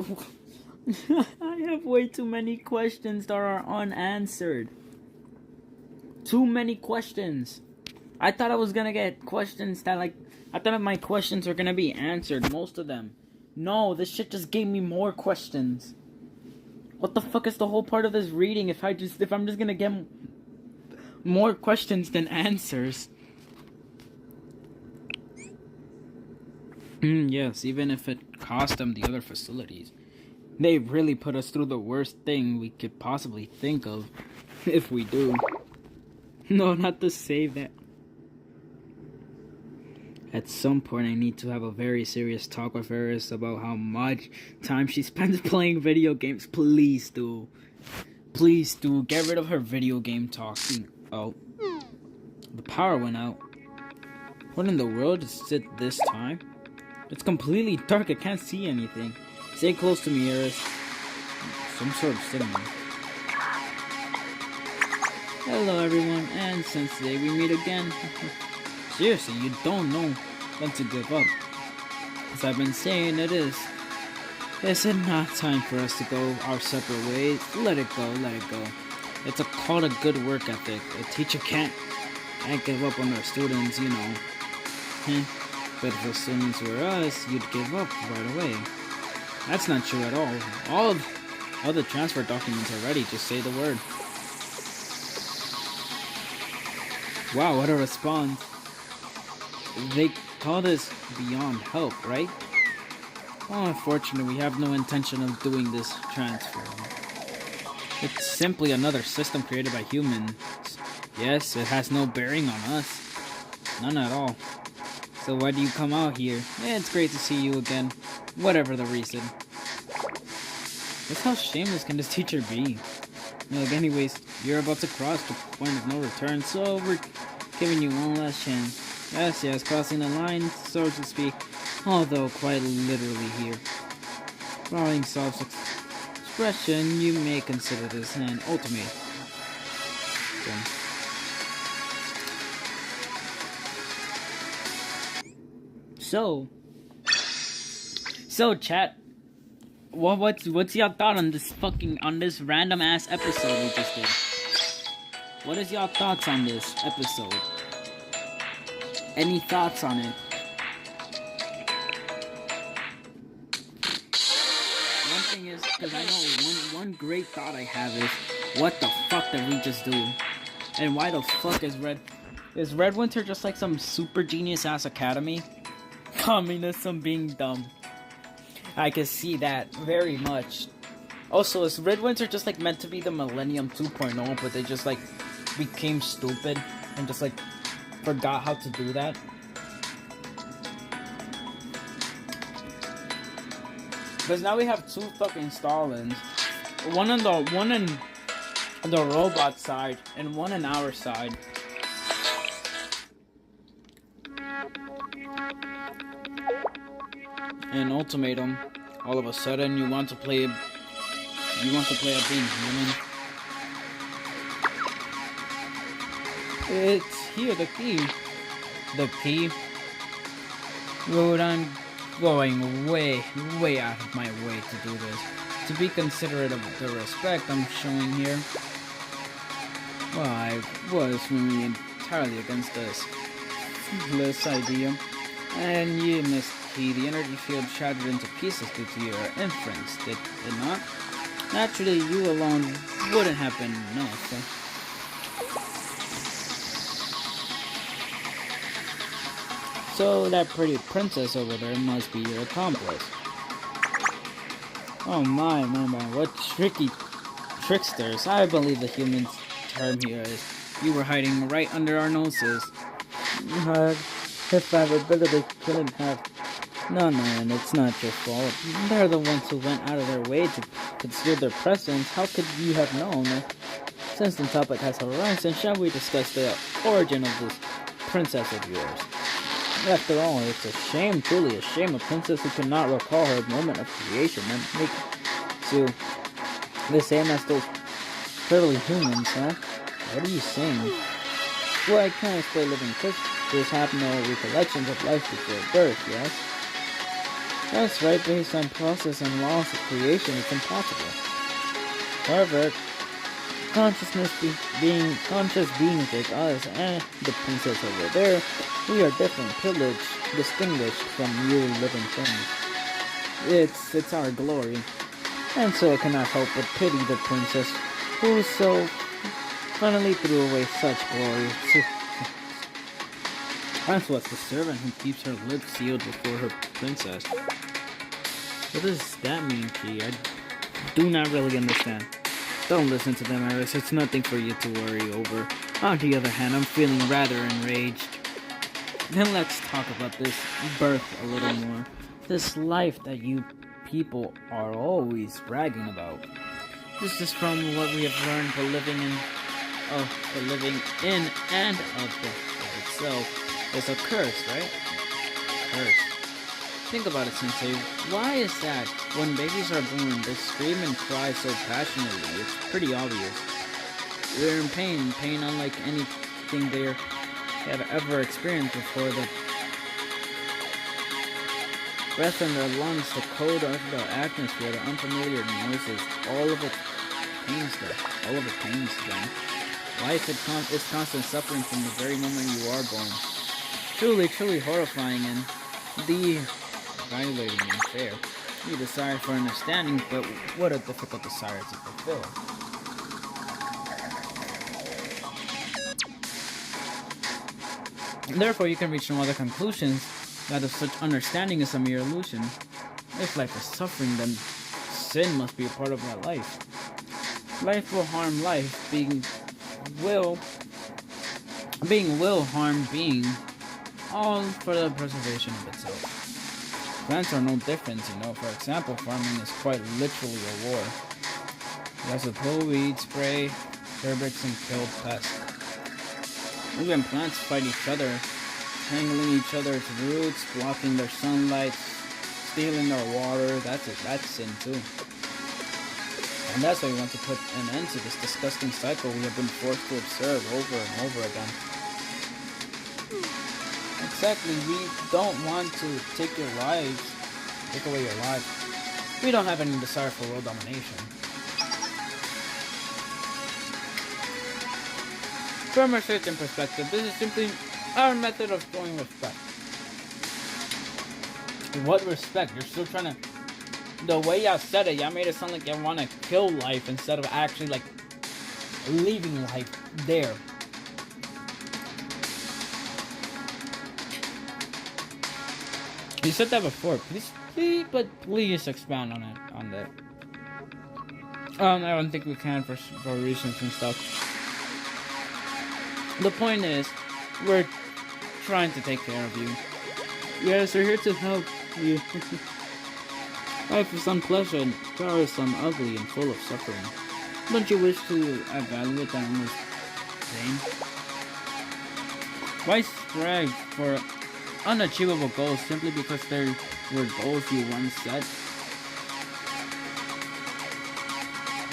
have way too many questions that are unanswered. Too many questions. I thought I was gonna get questions that I thought my questions were gonna be answered, most of them. No, this shit just gave me more questions. What the fuck is the whole part of this reading if I'm just gonna get more questions than answers? Yes, even if it cost them the other facilities. They really put us through the worst thing we could possibly think of. If we do. No, not to say that. At some point, I need to have a very serious talk with Eris about how much time she spends playing video games. Please do. Please do. Get rid of her video game talking. Oh. The power went out. What in the world is it this time? It's completely dark. I can't see anything. Stay close to me, Eris. Some sort of cinnamon. Hello, everyone. And since today we meet again. Seriously, you don't know when to give up. As I've been saying, is it not time for us to go our separate ways? Let it go, let it go. It's a call to good work ethic. A teacher can't give up on their students, you know. But if the students were us, you'd give up right away. That's not true at all. All the transfer documents are ready. Just say the word. Wow, what a response. They call this beyond help, right? Well, unfortunately, we have no intention of doing this transfer. It's simply another system created by humans. Yes, it has no bearing on us. None at all. So why do you come out here? It's great to see you again. Whatever the reason. Just how shameless can this teacher be? Look, anyways, you're about to cross the point of no return, so we're giving you one last chance. Yes, crossing the line, so to speak, although quite literally here. Following self-expression, you may consider this an ultimate. So chat, what's your thought on this random ass episode we just did? What is your thoughts on this episode? Any thoughts on it? One thing is, because I know one great thought I have is, what the fuck did we just do? And why the fuck is Red Winter just like some super genius ass academy? Communism being dumb. I can see that very much. Also, is Red Winter just like meant to be the Millennium 2.0, but they just like became stupid and just like forgot how to do that? Because now we have two fucking Stalins. One in the robot side and one on our side. An ultimatum. All of a sudden, you want to play a being human. It's here, the key. The key? Lord, I'm going way out of my way to do this. To be considerate of the respect I'm showing here. Well, I was really entirely against this idea. And you missed key. The energy field shattered into pieces due to your inference, did it not? Naturally, you alone wouldn't have been enough. So that pretty princess over there must be your accomplice. Oh my, what tricky tricksters. I believe the human term here is you were hiding right under our noses. If that ability couldn't have... No, and it's not your fault. They're the ones who went out of their way to conceal their presence. How could you have known? Since the topic has arisen, shall we discuss the origin of this princess of yours? After all, it's a shame, truly a shame, a princess who cannot recall her moment of creation and make to the same as those clearly humans, huh? What are you saying? Well, I can't explain living creatures have no recollections of life before birth, yes? That's right, based on process and laws of creation, it's impossible. However, being conscious beings like us and the princess over there, we are different, privileged, distinguished from mere living things. It's our glory, and so I cannot help but pity the princess who so finally threw away such glory. As was the servant who keeps her lips sealed before her princess. What does that mean, Key? I do not really understand. Don't listen to them, Iris. It's nothing for you to worry over. On the other hand, I'm feeling rather enraged. Then let's talk about this birth a little more. This life that you people are always bragging about. This is from what we have learned the living in and of death itself is a curse, right? Curse. Think about it, Sensei. Why is that when babies are born, they scream and cry so passionately? It's pretty obvious. They're in pain unlike anything they have ever experienced before. The breath in their lungs, the cold of the atmosphere, the unfamiliar noises, all of it pains them. Life is constant suffering from the very moment you are born. Truly horrifying and violating and unfair. You desire for understanding, but what a difficult desire to fulfill. Therefore, you can reach no other conclusions that if such understanding is a mere illusion. If life is suffering, then sin must be a part of my life. Life will harm life, being will harm being, all for the preservation of itself. Plants are no different, For example, farming is quite literally a war. You have to pull weeds, spray herbicides, and kill pests. Even plants fight each other, tangling each other's roots, blocking their sunlight, stealing their water. That's sin too. And that's why we want to put an end to this disgusting cycle we have been forced to observe over and over again. Exactly, we don't want to take away your lives. We don't have any desire for world domination. From a certain perspective, this is simply our method of showing respect. What respect? You're still trying to... The way y'all said it, y'all made it sound like y'all want to kill life instead of actually, leaving life there. You said that before. Please expound on that. I don't think we can for reasons and stuff. The point is, we're trying to take care of you. Yes, we're here to help you. Life is unpleasant, tiresome, ugly, and full of suffering. Don't you wish to evaluate that endless pain? Why strive for unachievable goals simply because they were goals you once set?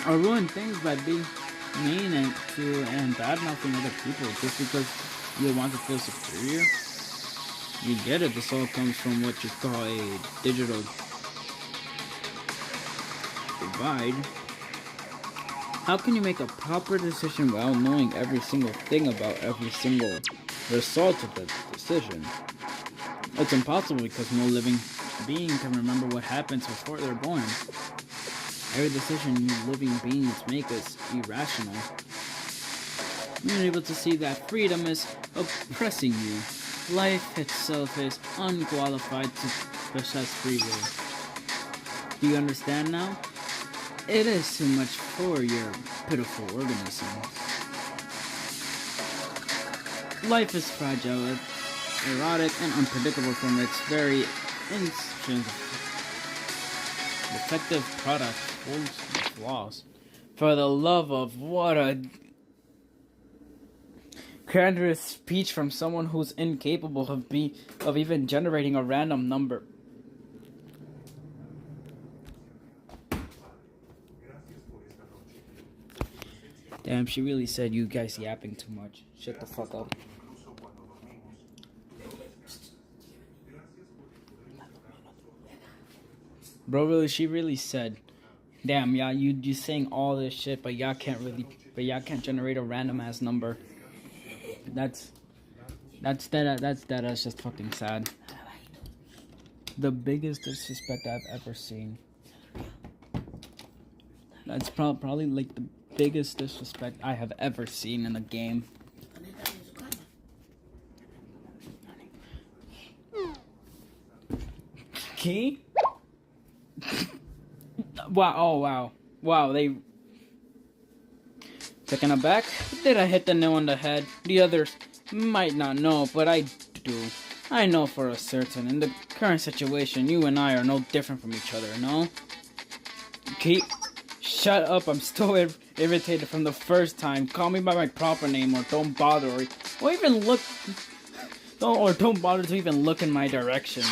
Or ruin things by being mean and bad-mouthing other people just because you want to feel superior? You get it, this all comes from what you call a digital divide. How can you make a proper decision while knowing every single thing about every single result of the decision? It's impossible because no living being can remember what happens before they're born. Every decision you living beings make is irrational. You're able to see that freedom is oppressing you. Life itself is unqualified to possess free will. Do you understand now? It is too much for your pitiful organism. Life is fragile, erotic, and unpredictable from its very intrinsic. Defective product, full of flaws. For the love of what a... Candid speech from someone who's incapable of even generating a random number. Damn, she really said you guys yapping too much. Shut the fuck up. Bro, really, she really said, damn, y'all, you saying all this shit, but y'all can't generate a random ass number. That's just fucking sad. The biggest disrespect I've ever seen. That's probably like the biggest disrespect I have ever seen in a game. Key? Wow, oh wow. Wow, they... Taken aback? Did I hit the nail on the head? The others might not know, but I do. I know for a certain, in the current situation, you and I are no different from each other, no? Keep... Shut up, I'm still irritated from the first time. Call me by my proper name or don't bother or even look... Don't bother to even look in my direction.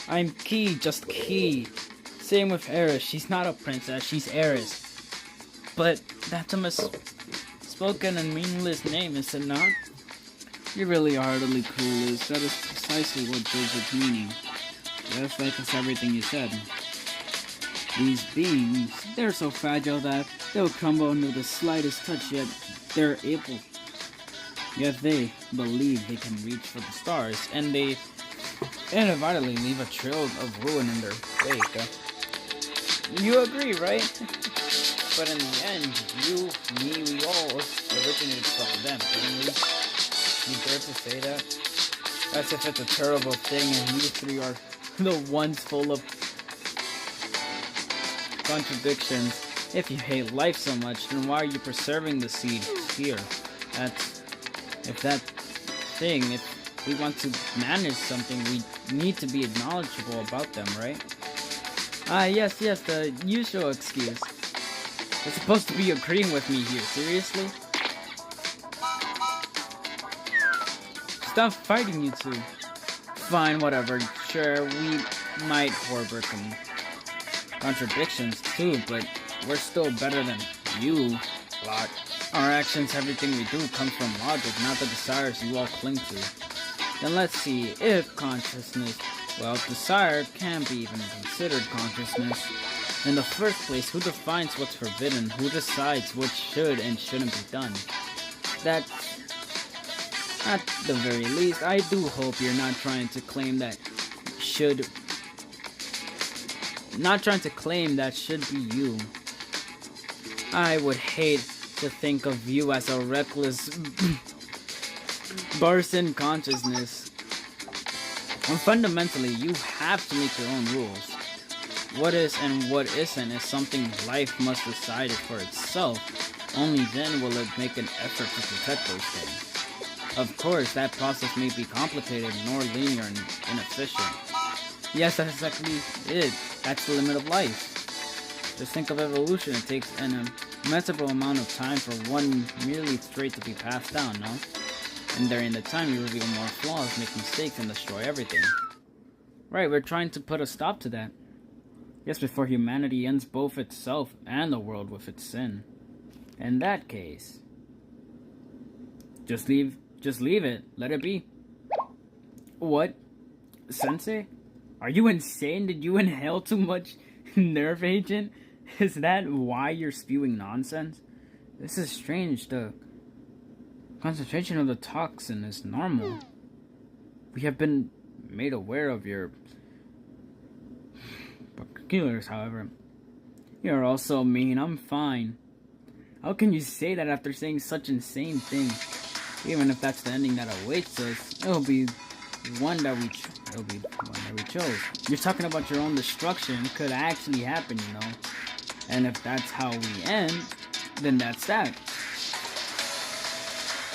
I'm Key, just Key. Same with Eris, she's not a princess, she's Eris. But that's a spoken and meaningless name, is it not? You really are utterly clueless. That is precisely what gives its meaning. Yes, that is everything you said. These beings, they're so fragile that they'll crumble under the slightest touch, yet they believe they can reach for the stars, and they inadvertently leave a trail of ruin in their wake. You agree, right? But in the end, you, me, we all originated from them, didn't we? You dare to say that? As if it's a terrible thing and you three are the ones full of contradictions. If you hate life so much, then why are you preserving the seeds here? If we want to manage something, we need to be knowledgeable about them, right? Yes, the usual excuse. You're supposed to be agreeing with me here, seriously? Stop fighting, you two. Fine, whatever. Sure, we might harbor some contradictions too, but we're still better than you lot. Our actions, everything we do, comes from logic, not the desires you all cling to. Then let's see, if consciousness, well, desire can't be even considered consciousness. In the first place, who defines what's forbidden? Who decides what should and shouldn't be done? That, at the very least, I do hope you're not trying to claim that should be you. I would hate to think of you as a reckless Barson consciousness. And fundamentally, you have to make your own rules. What is and what isn't is something life must decide it for itself. Only then will it make an effort to protect those things. Of course, that process may be complicated, nor linear and inefficient. Yes, that's exactly it. That's the limit of life. Just think of evolution. It takes an immeasurable amount of time for one merely trait to be passed down, no? And during the time, you reveal more flaws, make mistakes, and destroy everything. Right, we're trying to put a stop to that. Yes, before humanity ends both itself and the world with its sin. In that case, just leave it. Let it be. What? Sensei? Are you insane? Did you inhale too much nerve agent? Is that why you're spewing nonsense? This is strange. The concentration of the toxin is normal. We have been made aware of your particulars, however. You're also mean. I'm fine. How can you say that after saying such insane things? Even if that's the ending that awaits us, it'll be one that we chose. You're talking about your own destruction. It could actually happen, you know. And if that's how we end, then that's that.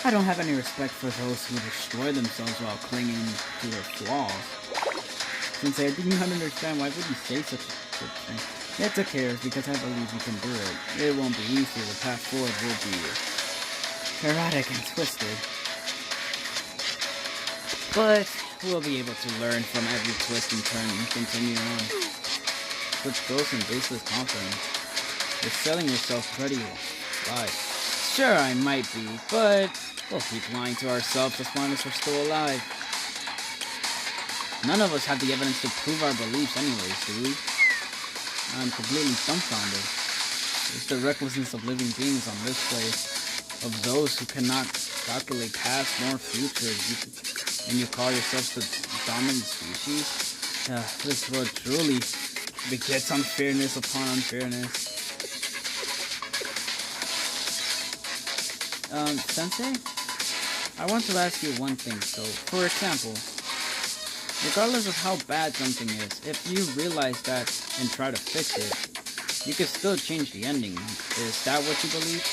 I don't have any respect for those who destroy themselves while clinging to their flaws. Since I do not understand, why would you say such a thing? It's okay, because I believe you can do it. It won't be easy. The path forward will be erratic and twisted. But we'll be able to learn from every twist and turn and continue on. With gross and baseless confidence. You're selling yourself pretty lies. Sure, I might be, but we'll keep lying to ourselves as long as we're still alive. None of us have the evidence to prove our beliefs anyways, do we? I'm completely dumbfounded. It's the recklessness of living beings on this place, of those who cannot calculate past nor future, and you call yourselves the dominant species? This world truly begets unfairness upon unfairness. Sensei? I want to ask you one thing, so, for example, regardless of how bad something is, if you realize that and try to fix it, you can still change the ending. Is that what you believe?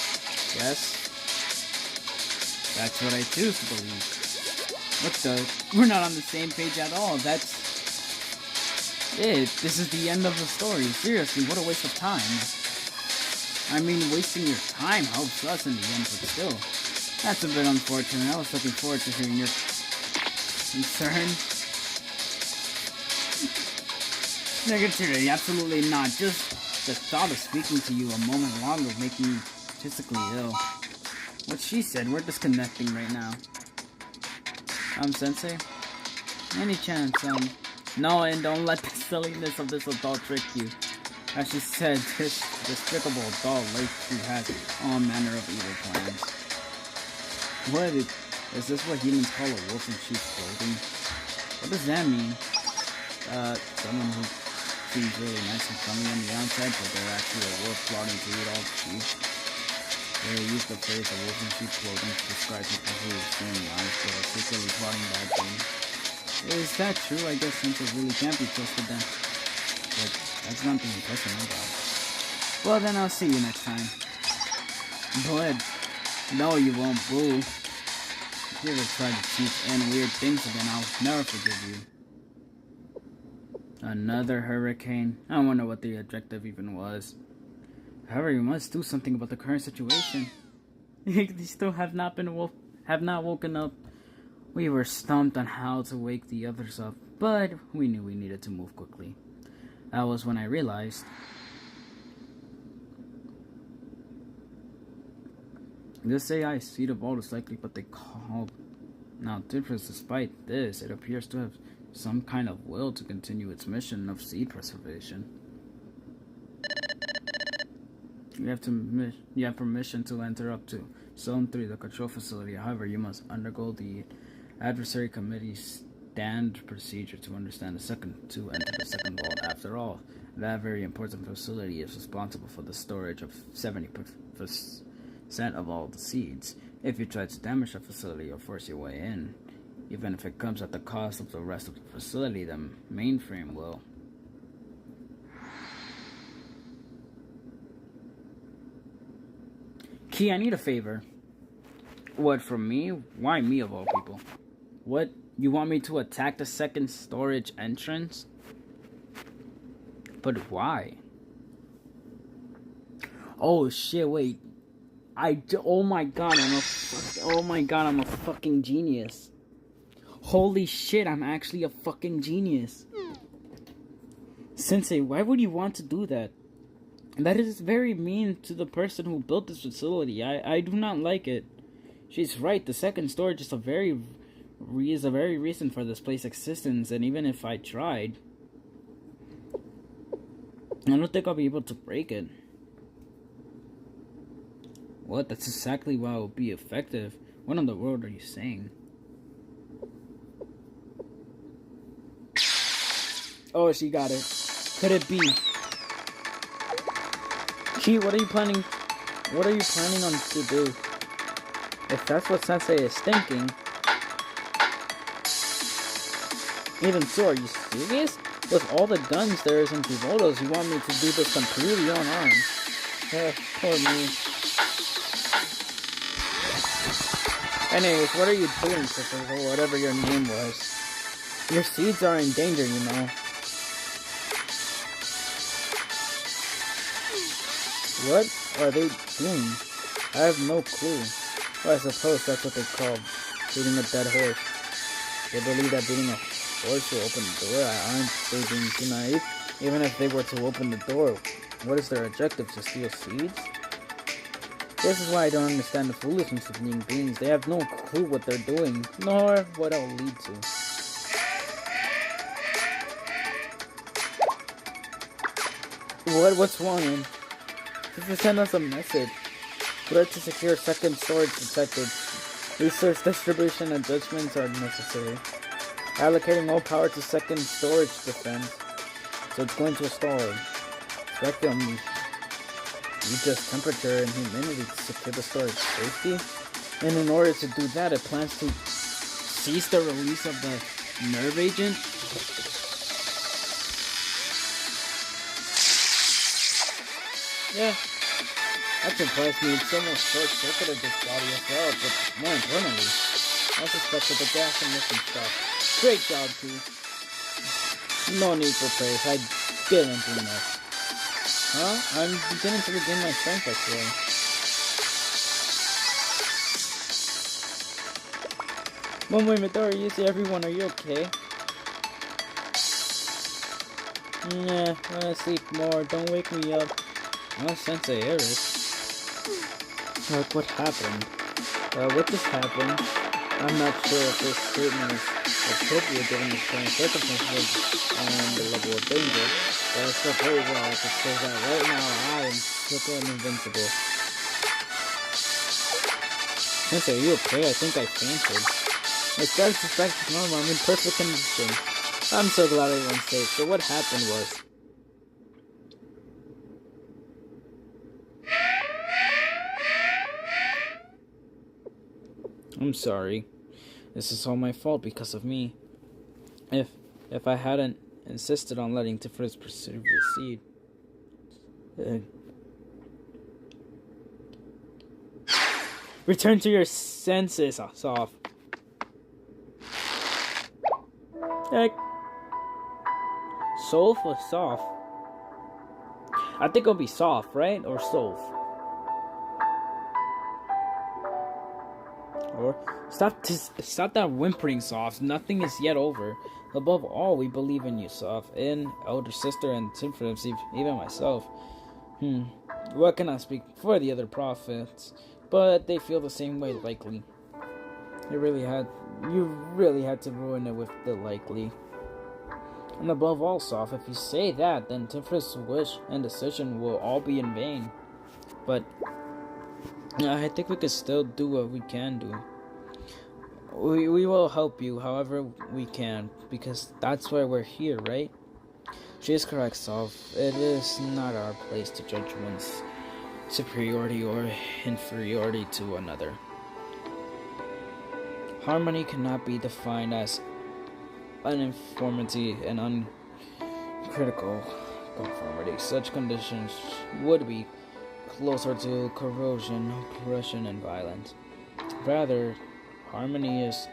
Yes? That's what I choose to believe. What the? We're not on the same page at all. That's it. This is the end of the story. Seriously, what a waste of time. I mean, wasting your time helps us in the end, but still. That's a bit unfortunate. I was looking forward to hearing your concern. Negativity, absolutely not. Just the thought of speaking to you a moment longer would make me physically ill. What she said, we're disconnecting right now. Sensei? Any chance, no, and don't let the silliness of this adult trick you. As she said, this despicable adult likely has all manner of evil plans. Is this what humans call a wolf in sheep's clothing? What does that mean? Someone who seems really nice and friendly on the outside, but they're actually a wolf plotting to eat all the sheep. They use the phrase a wolf in sheep's clothing to describe people who seem lies but are secretly plotting bad things. Is that true? I guess since it really can't be trusted then. But that's not the impression I got. Well then I'll see you next time. But no, you won't, boo. If you ever try to teach and weird things again, I'll never forgive you. Another hurricane. I wonder what the objective even was. However, you must do something about the current situation. They still have not woken up. We were stumped on how to wake the others up, but we knew we needed to move quickly. That was when I realized. This AI seed of all is likely what they call. Now, despite this, it appears to have some kind of will to continue its mission of seed preservation. You have permission to enter up to Zone 3, the control facility. However, you must undergo the adversary committee's standard procedure to enter the second vault. After all, that very important facility is responsible for the storage of 70% of all the seeds. If you try to damage the facility or force your way in, even if it comes at the cost of the rest of the facility, the mainframe will. Key, I need a favor. What, from me? Why me of all people? What? You want me to attack the second storage entrance? But why? Oh shit, wait. Oh my god, I'm a fucking genius. Holy shit, I'm actually a fucking genius. Sensei, why would you want to do that? That is very mean to the person who built this facility. I do not like it. She's right, the second storage is a very reason for this place's existence, and even if I tried, I don't think I'll be able to break it. What? That's exactly why it will be effective. What in the world are you saying? Oh, she got it. Could it be? Gee, what are you planning on to do? If that's what Sensei is thinking. Even so, are you serious? With all the guns there is in Kivodos, you want me to do this completely unarmed? Poor me. Anyways, what are you doing, sister, or whatever your name was? Your seeds are in danger, you know. What are they doing? I have no clue. Well, I suppose that's what they call shooting a dead horse. They believe that beating a horse will open the door. Aren't they being too naive? Even if they were to open the door, what is their objective? To steal seeds? This is why I don't understand the foolishness of being beings. They have no clue what they're doing, nor what it'll lead to. What's wrong, man? Just send us a message. Threat to secure second storage detected. Resource distribution adjustments are necessary. Allocating all power to second storage defense. So it's going to a storage. Spectrum. Adjust temperature and humidity to secure the storage safety. And in order to do that, it plans to cease the release of the nerve agent. Yeah, that's impressed me. It's almost short-circuited this body as well, but more importantly, I suspected the gas emission stuff. Great job, P. No need for praise. I didn't do much. Huh? I'm beginning to regain my strength, actually. One more Midori, you see everyone, are you okay? Yeah, I wanna sleep more, don't wake me up. Oh, Sensei Eris. Like, what happened? What just happened? I'm not sure if this statement is appropriate given the current circumstances and the level of danger, but I feel very well to say that right now I am quickly invincible. Sensei, are you okay? I think I fainted. My status is back to normal. I'm in perfect condition. I'm so glad everyone's safe. So what happened was... I'm sorry. This is all my fault because of me. If I hadn't insisted on letting Tiflis proceed. Return to your senses, Soft. Heck. Soft or soft? I think it'll be soft, right? Or soft. Or stop that whimpering, Soft. Nothing is yet over. Above all, we believe in you, Soft, and elder sister and Timfrims, even myself. What can I speak for the other prophets? But they feel the same way, likely. You really had to ruin it with the likely. And above all, Soft, if you say that, then Timfrims' wish and decision will all be in vain. But I think we can still do what we can do. We will help you however we can, because that's why we're here, right? She is correct, Soft. It is not our place to judge one's superiority or inferiority to another. Harmony cannot be defined as uniformity and uncritical conformity. Such conditions would be closer to corrosion, oppression, and violence. Rather, harmony is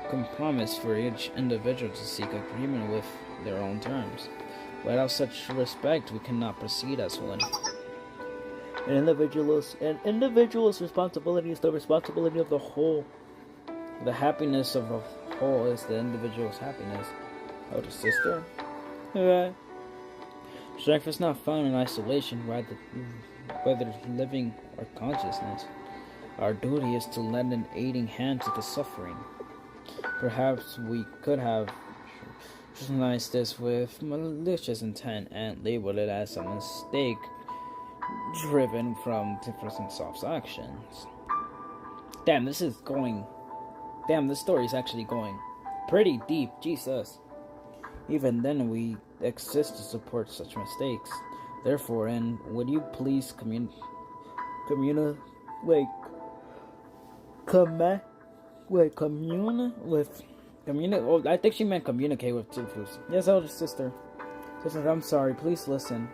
compromise for each individual to seek agreement with their own terms. Without such respect, we cannot proceed as one. An individual's responsibility is the responsibility of the whole. The happiness of a whole is the individual's happiness. Elder sister? Alright. Strength is not found in isolation, whether living or consciousness. Our duty is to lend an aiding hand to the suffering. Perhaps we could have rationalized this with malicious intent and labeled it as a mistake driven from different Soft's actions. Damn, this story is actually going pretty deep, Jesus. Even then, we exist to support such mistakes. Therefore, and would you please I think she meant communicate with Tifus. Yes, elder sister. Sister, I'm sorry. Please listen.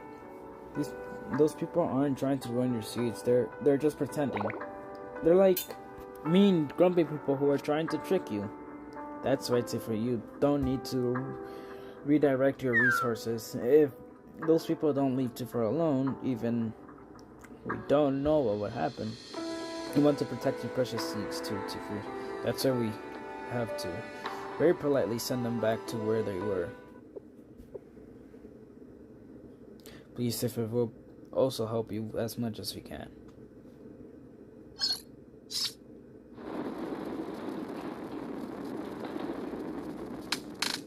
Those people aren't trying to ruin your seeds. They're just pretending. They're like mean, grumpy people who are trying to trick you. That's right, Tifa. You don't need to redirect your resources. If those people don't leave Tifa alone, even we don't know what would happen. We want to protect your precious seeds too, Tifa. That's why we have to very politely send them back to where they were. Please, if it will also help you as much as we can.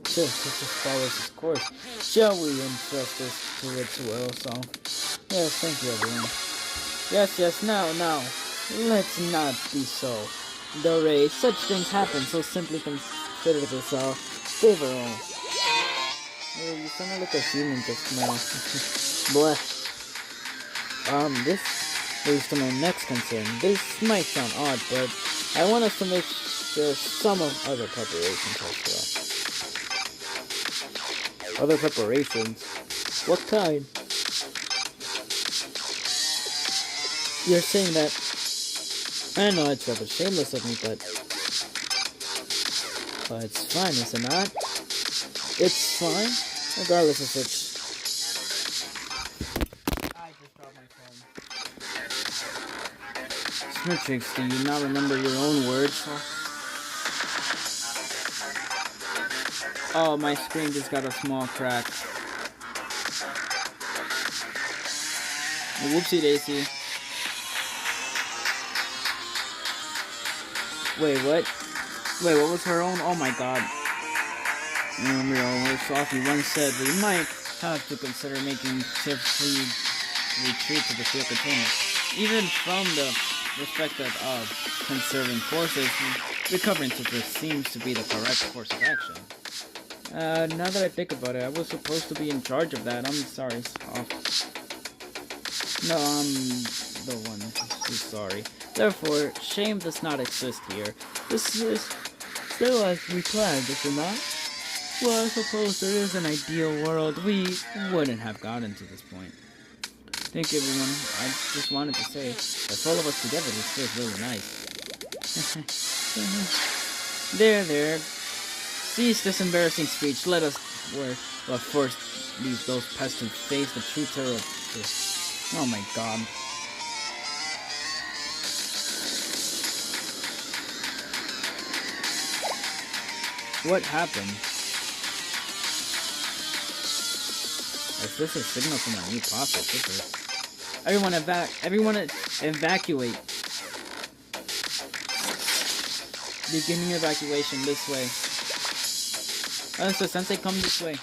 Sure, this just follows its course. Shall we entrust this to its will, so? Yes, thank you, everyone. Yes, now. Let's not be so. Dore, such things happen, so simply consider yourself favorable. Oh, you sounded like a human just now. Bleh. This leads to my next concern. This might sound odd, but I want us to make sure some of other preparations as well. Other preparations? What kind? You're saying that... I know it's rather shameless of me, but it's fine, is it not? It's fine, regardless of which. I just dropped my phone. Smirtrix, do you not remember your own words? Oh, my screen just got a small crack. Whoopsie daisy. Wait, what? Wait, what was her own? Oh my god. Remember your own words, Sophie once said we might have to consider making safely retreat to the field container. Even from the perspective of conserving forces, recovering to this seems to be the correct course of action. Now that I think about it, I was supposed to be in charge of that. I'm sorry. No, I'm the one who's sorry. Therefore, shame does not exist here. This is still as we planned, is it not? Well, I suppose there is an ideal world. We wouldn't have gotten to this point. Thank you, everyone. I just wanted to say that all of us together, this feels really nice. There. Cease this embarrassing speech. Let us first leave those pests to face the true terror of this. Oh my god. What happened? Is this a signal from a new process? Everyone evacuate. Beginning evacuation this way. So Sensei, come this way.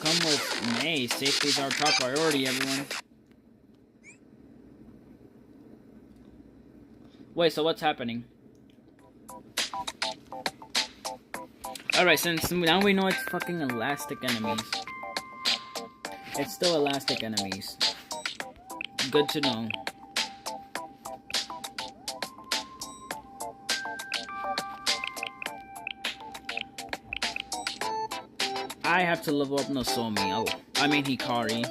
Come with me. Safety is our top priority, everyone. Wait, so what's happening? Alright, since now we know it's fucking elastic enemies. It's still elastic enemies. Good to know. I have to level up Nozomi. Oh, I mean Hikari.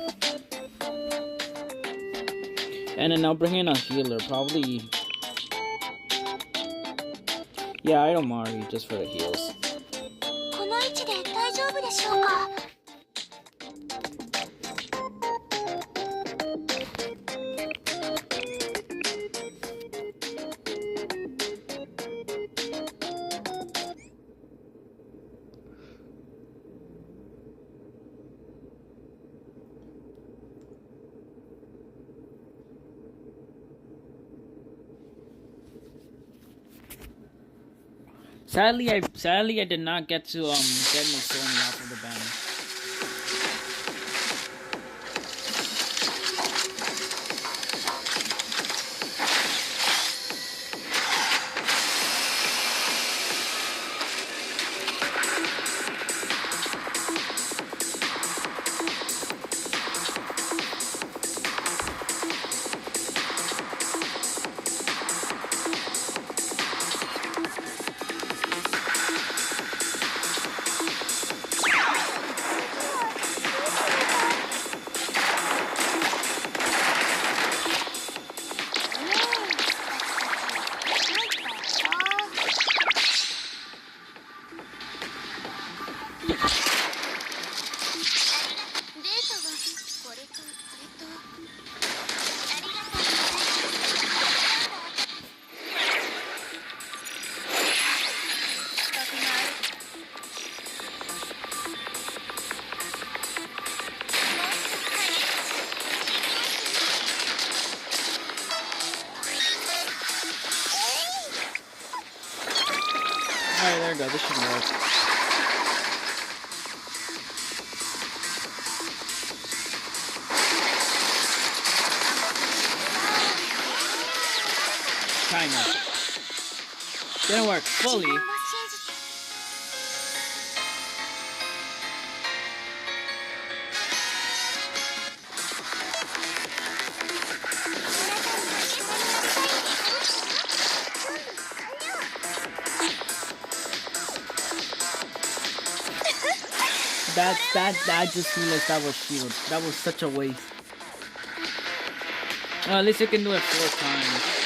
And then I'll bring in a healer, probably. Yeah, I don't Mari just for the heals. Sadly, I did not get to get Nozomi off of the banner. go. This should work. Kinda. Didn't work fully. That just realized that was shield. That was such a waste. Well, at least you can do it 4 times.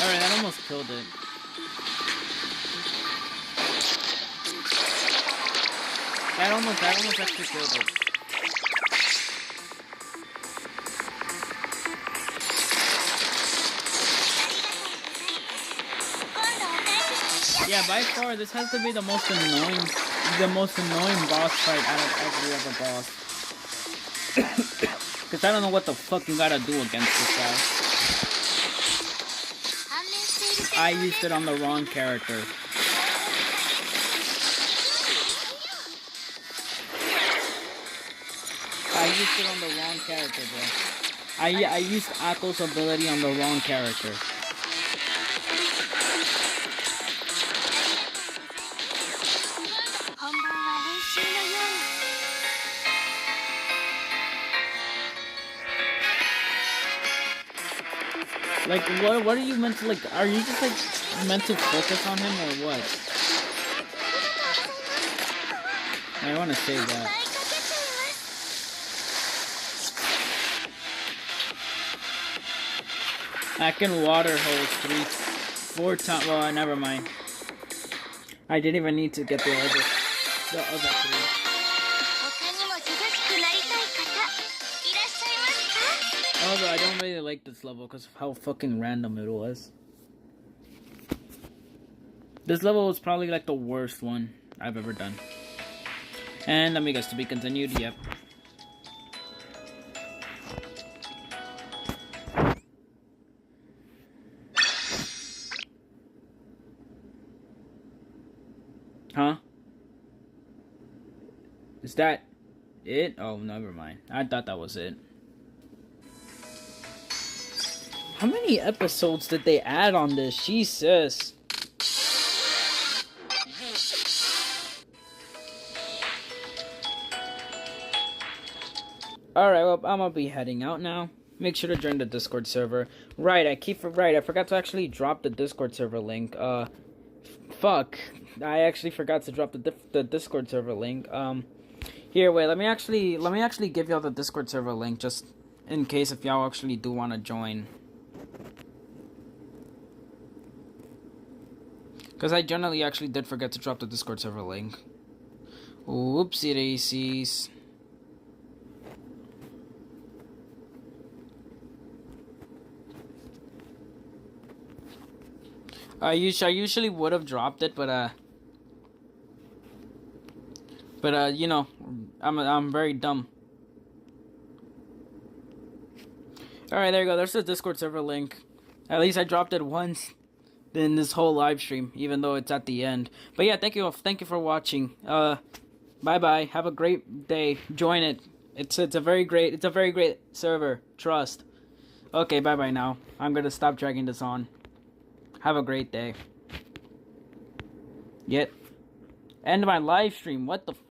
Alright, that almost killed it. That almost actually killed it. Yeah, by far, this has to be the most annoying boss fight out of every other boss. Cause I don't know what the fuck you gotta do against this guy. I used it on the wrong character. I used it on the wrong character, bro. I used Akko's ability on the wrong character. Like, what are you meant to, like, are you just, like, meant to focus on him, or what? I want to save that. I can water hose 4 times, well, never mind. I didn't even need to get the other 3. Although I don't really like this level because of how fucking random it was. This level was probably like the worst one I've ever done. And Amigas to be continued, yep. Huh? Is that it? Oh, never mind. I thought that was it. How many episodes did they add on this? Jesus. Alright, well, I'm gonna be heading out now. Make sure to join the Discord server. Right, I forgot to actually drop the Discord server link. Fuck. I actually forgot to drop the Discord server link. Here, wait, let me actually give y'all the Discord server link, just in case if y'all actually do want to join. Because I generally actually did forget to drop the Discord server link. Whoopsie daisies. I usually would have dropped it, but you know, I'm very dumb. Alright, there you go. There's the Discord server link. At least I dropped it once in this whole live stream, even though it's at the end. But yeah, thank you for watching. Bye bye. Have a great day. Join it. It's a very great server. Trust. Okay, bye bye now. I'm gonna stop dragging this on. Have a great day. End my live stream. What the